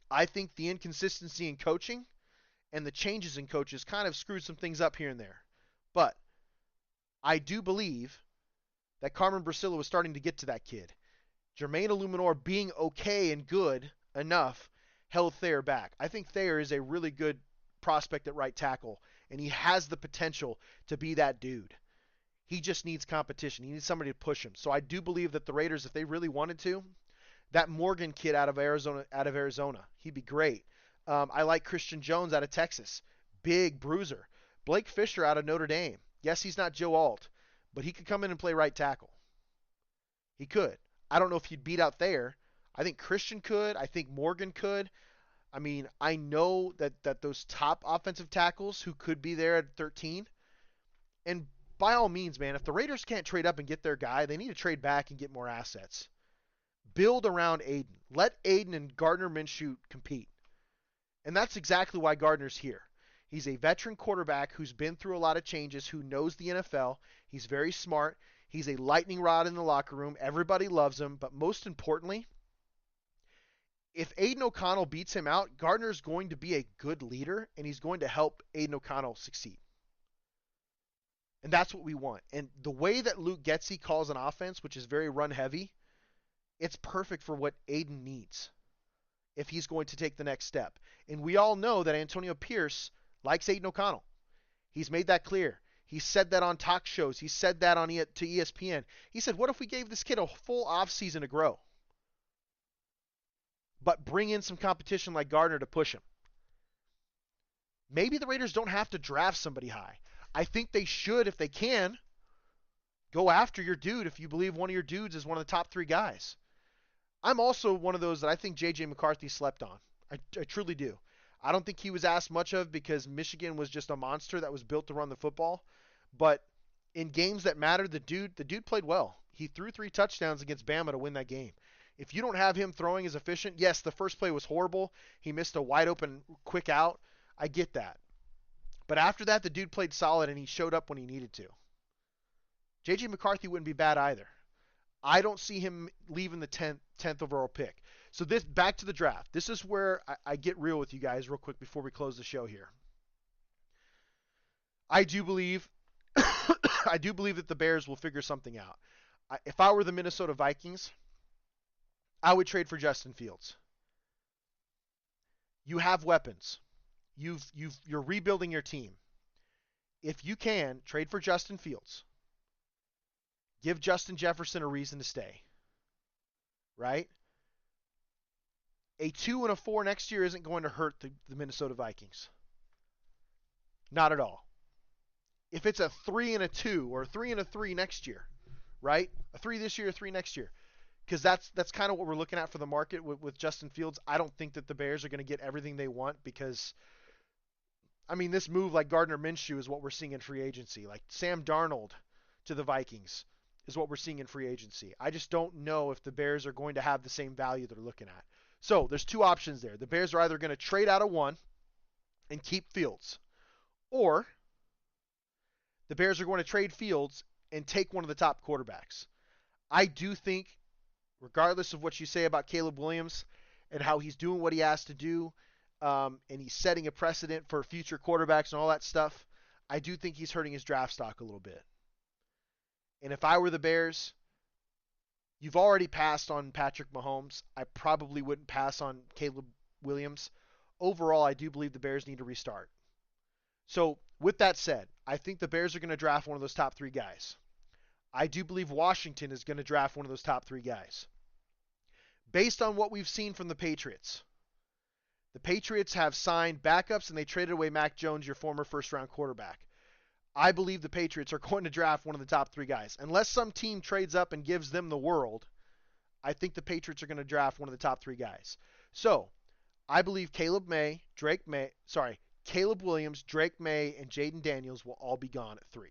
I think the inconsistency in coaching and the changes in coaches kind of screwed some things up here and there. But I do believe that Carmen Brasilia was starting to get to that kid. Jermaine Illuminor being okay and good enough held Thayer back. I think Thayer is a really good prospect at right tackle, and he has the potential to be that dude. He just needs competition. He needs somebody to push him. So I do believe that the Raiders, if they really wanted to, that Morgan kid out of Arizona, he'd be great. I like Christian Jones out of Texas, big bruiser. Blake Fisher out of Notre Dame. Yes, he's not Joe Alt, but he could come in and play right tackle. He could. I don't know if he'd beat out Thayer. I think Christian could. I think Morgan could. I mean, I know that those top offensive tackles who could be there at 13, and by all means, man, if the Raiders can't trade up and get their guy, they need to trade back and get more assets. Build around Aiden. Let Aiden and Gardner Minshew compete. And that's exactly why Gardner's here. He's a veteran quarterback who's been through a lot of changes, who knows the NFL. He's very smart. He's a lightning rod in the locker room. Everybody loves him. But most importantly, if Aiden O'Connell beats him out, Gardner's going to be a good leader, and he's going to help Aiden O'Connell succeed. And that's what we want. And the way that Luke Getsy calls an offense, which is very run-heavy, it's perfect for what Aiden needs if he's going to take the next step. And we all know that Antonio Pierce likes Aiden O'Connell. He's made that clear. He said that on talk shows. He said that to ESPN. He said, what if we gave this kid a full offseason to grow? But bring in some competition like Gardner to push him. Maybe the Raiders don't have to draft somebody high. I think they should, if they can, go after your dude if you believe one of your dudes is one of the top 3 guys. I'm also one of those that I think J.J. McCarthy slept on. I truly do. I don't think he was asked much of because Michigan was just a monster that was built to run the football. But in games that mattered, the dude played well. He threw 3 touchdowns against Bama to win that game. If you don't have him throwing as efficient, yes, the first play was horrible. He missed a wide open quick out. I get that. But after that, the dude played solid and he showed up when he needed to. J.J. McCarthy wouldn't be bad either. I don't see him leaving the 10th overall pick. So this, back to the draft. This is where I get real with you guys real quick before we close the show here. I do believe that the Bears will figure something out. If I were the Minnesota Vikings, I would trade for Justin Fields. You have weapons. You're rebuilding your team. If you can, trade for Justin Fields. Give Justin Jefferson a reason to stay. Right? A 2 and a 4 next year isn't going to hurt the Minnesota Vikings. Not at all. If it's a 3 and a 2 or a 3 and a 3 next year, right? A 3 this year, a 3 next year. Because that's kind of what we're looking at for the market with Justin Fields. I don't think that the Bears are going to get everything they want because, I mean, this move like Gardner Minshew is what we're seeing in free agency. Like Sam Darnold to the Vikings is what we're seeing in free agency. I just don't know if the Bears are going to have the same value they're looking at. So there's 2 options there. The Bears are either going to trade out of 1 and keep Fields, or the Bears are going to trade Fields and take one of the top quarterbacks. I do think, regardless of what you say about Caleb Williams and how he's doing what he has to do, and he's setting a precedent for future quarterbacks and all that stuff, I do think he's hurting his draft stock a little bit. And if I were the Bears, you've already passed on Patrick Mahomes. I probably wouldn't pass on Caleb Williams. Overall, I do believe the Bears need to restart. So, with that said, I think the Bears are going to draft one of those top 3 guys. I do believe Washington is going to draft one of those top 3 guys. Based on what we've seen from the Patriots have signed backups and they traded away Mac Jones, your former first-round quarterback. I believe the Patriots are going to draft one of the top 3 guys. Unless some team trades up and gives them the world, I think the Patriots are going to draft one of the top 3 guys. So, I believe Caleb Williams, Drake May, and Jaden Daniels will all be gone at 3.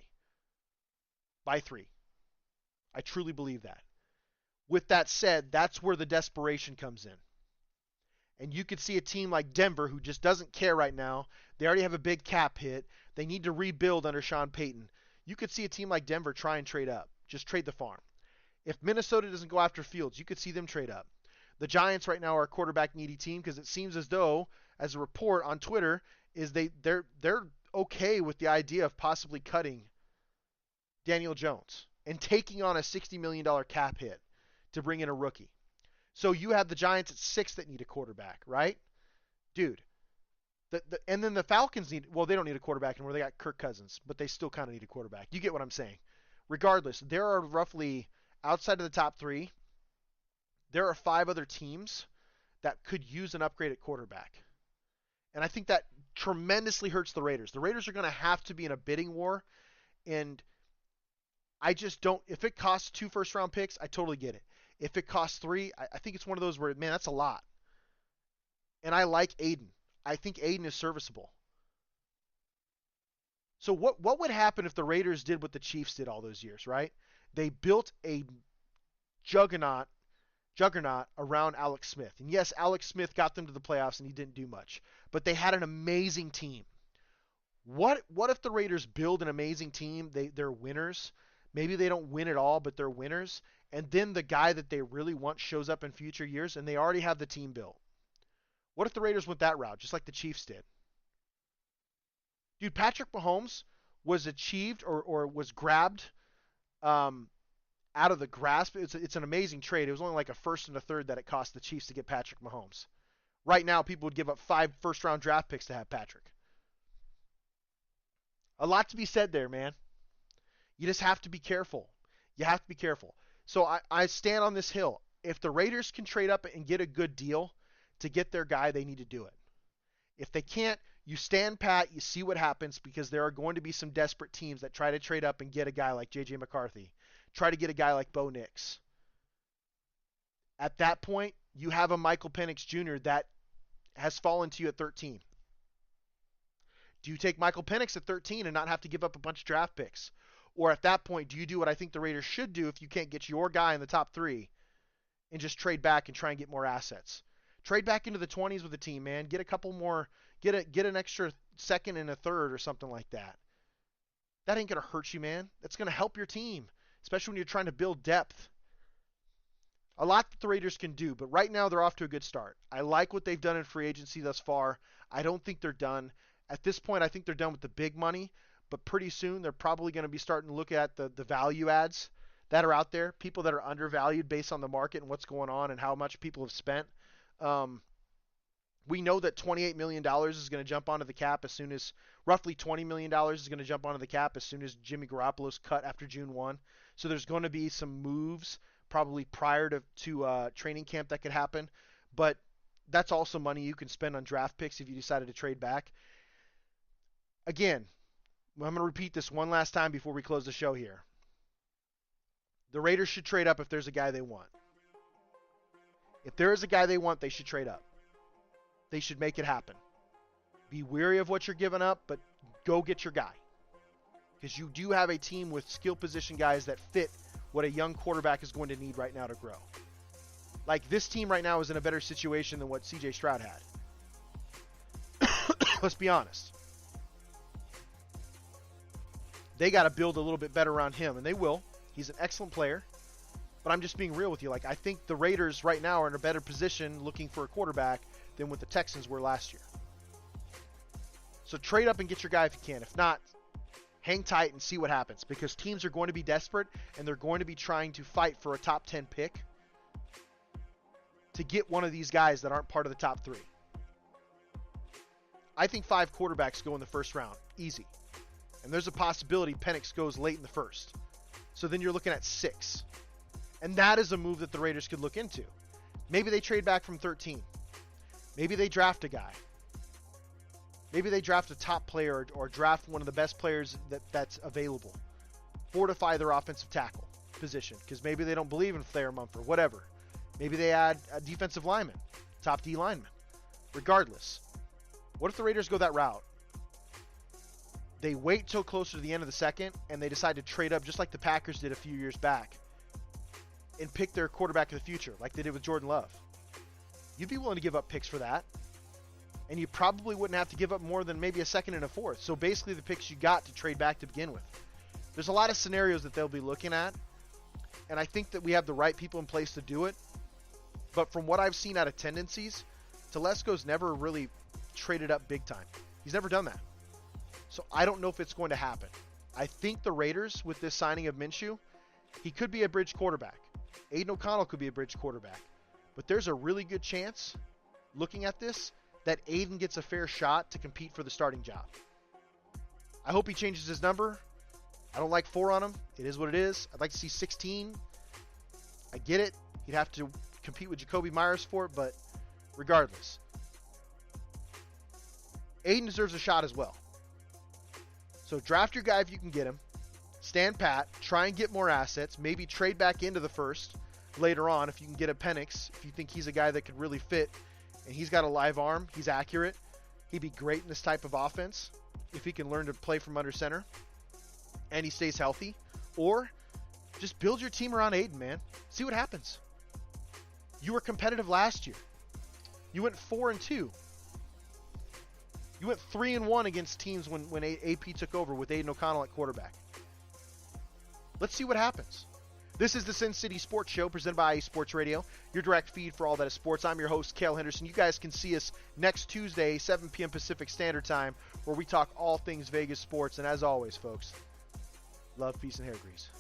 By 3. I truly believe that. With that said, that's where the desperation comes in. And you could see a team like Denver who just doesn't care right now. They already have a big cap hit. They need to rebuild under Sean Payton. You could see a team like Denver try and trade up. Just trade the farm. If Minnesota doesn't go after Fields, you could see them trade up. The Giants right now are a quarterback needy team because it seems as though as a report on Twitter, is they're okay with the idea of possibly cutting Daniel Jones and taking on a $60 million cap hit to bring in a rookie. So you have the Giants at 6 that need a quarterback, right? Dude. And then the Falcons they don't need a quarterback anymore. They got Kirk Cousins, but they still kind of need a quarterback. You get what I'm saying. Regardless, there are roughly, outside of the top 3, there are 5 other teams that could use an upgrade at quarterback. And I think that tremendously hurts the Raiders. The Raiders are going to have to be in a bidding war, and I just don't. If it costs 2 first-round picks, I totally get it. If it costs 3, I think it's one of those where, man, that's a lot. And I like Aiden. I think Aiden is serviceable. So what would happen if the Raiders did what the Chiefs did all those years, right? They built a juggernaut around Alex Smith. And yes, Alex Smith got them to the playoffs and he didn't do much. But they had an amazing team. What if the Raiders build an amazing team? They're winners. Maybe they don't win it all, but they're winners. And then the guy that they really want shows up in future years and they already have the team built. What if the Raiders went that route, just like the Chiefs did? Dude, Patrick Mahomes was achieved or was grabbed out of the grasp. It's an amazing trade. It was only like a first and a third that it cost the Chiefs to get Patrick Mahomes. Right now, people would give up 5 first-round draft picks to have Patrick. A lot to be said there, man. You just have to be careful. You have to be careful. So I stand on this hill. If the Raiders can trade up and get a good deal to get their guy, they need to do it. If they can't, you stand pat, you see what happens, because there are going to be some desperate teams that try to trade up and get a guy like J.J. McCarthy, try to get a guy like Bo Nix. At that point, you have a Michael Penix Jr. that has fallen to you at 13. Do you take Michael Penix at 13 and not have to give up a bunch of draft picks? Or at that point, do you do what I think the Raiders should do if you can't get your guy in the top 3 and just trade back and try and get more assets? Trade back into the 20s with the team, man. Get a couple more, get an extra second and a third or something like that. That ain't going to hurt you, man. That's going to help your team, especially when you're trying to build depth. A lot that the Raiders can do, but right now they're off to a good start. I like what they've done in free agency thus far. I don't think they're done. At this point, I think they're done with the big money, but pretty soon they're probably going to be starting to look at the value adds that are out there, people that are undervalued based on the market and what's going on and how much people have spent. We know that $28 million is going to jump onto the cap as soon as roughly $20 million is going to jump onto the cap as soon as Jimmy Garoppolo's cut after June 1. So there's going to be some moves probably prior to training camp that could happen. But that's also money you can spend on draft picks if you decided to trade back. Again, I'm going to repeat this one last time before we close the show here. The Raiders should trade up if there's a guy they want. If there is a guy they want, they should trade up. They should make it happen. Be wary of what you're giving up, but go get your guy. Because you do have a team with skill position guys that fit what a young quarterback is going to need right now to grow. Like, this team right now is in a better situation than what C.J. Stroud had. Let's be honest. They got to build a little bit better around him, and they will. He's an excellent player. But I'm just being real with you. Like, I think the Raiders right now are in a better position looking for a quarterback than what the Texans were last year. So trade up and get your guy if you can. If not, hang tight and see what happens, because teams are going to be desperate and they're going to be trying to fight for a top 10 pick to get one of these guys that aren't part of the top 3. I think 5 quarterbacks go in the first round. Easy. And there's a possibility Penix goes late in the first. So then you're looking at 6. And that is a move that the Raiders could look into. Maybe they trade back from 13. Maybe they draft a guy. Maybe they draft a top player or draft one of the best players that's available. Fortify their offensive tackle position, because maybe they don't believe in Flair Mumford, whatever. Maybe they add a defensive lineman, top D lineman. Regardless, what if the Raiders go that route? They wait till closer to the end of the second, and they decide to trade up just like the Packers did a few years back and pick their quarterback of the future, like they did with Jordan Love. You'd be willing to give up picks for that, and you probably wouldn't have to give up more than maybe a second and a fourth. So basically the picks you got to trade back to begin with. There's a lot of scenarios that they'll be looking at, and I think that we have the right people in place to do it. But from what I've seen out of tendencies, Telesco's never really traded up big time. He's never done that. So I don't know if it's going to happen. I think the Raiders, with this signing of Minshew, he could be a bridge quarterback. Aiden O'Connell could be a bridge quarterback. But there's a really good chance, looking at this, that Aiden gets a fair shot to compete for the starting job. I hope he changes his number. I don't like 4 on him. It is what it is. I'd like to see 16. I get it. He'd have to compete with Jacoby Myers for it, but regardless, Aiden deserves a shot as well. So draft your guy if you can get him. Stand pat. Try and get more assets. Maybe trade back into the first later on if you can get a Penix. If you think he's a guy that could really fit and he's got a live arm, he's accurate, he'd be great in this type of offense if he can learn to play from under center and he stays healthy. Or just build your team around Aiden, man. See what happens. You were competitive last year. You went 4-2. You went 3-1 against teams when AP took over with Aiden O'Connell at quarterback. Let's see what happens. This is the Sin City Sports Show presented by Sports Radio, your direct feed for all that is sports. I'm your host, Cale Henderson. You guys can see us next Tuesday, 7 p.m. Pacific Standard Time, where we talk all things Vegas sports. And as always, folks, love, peace, and hair grease.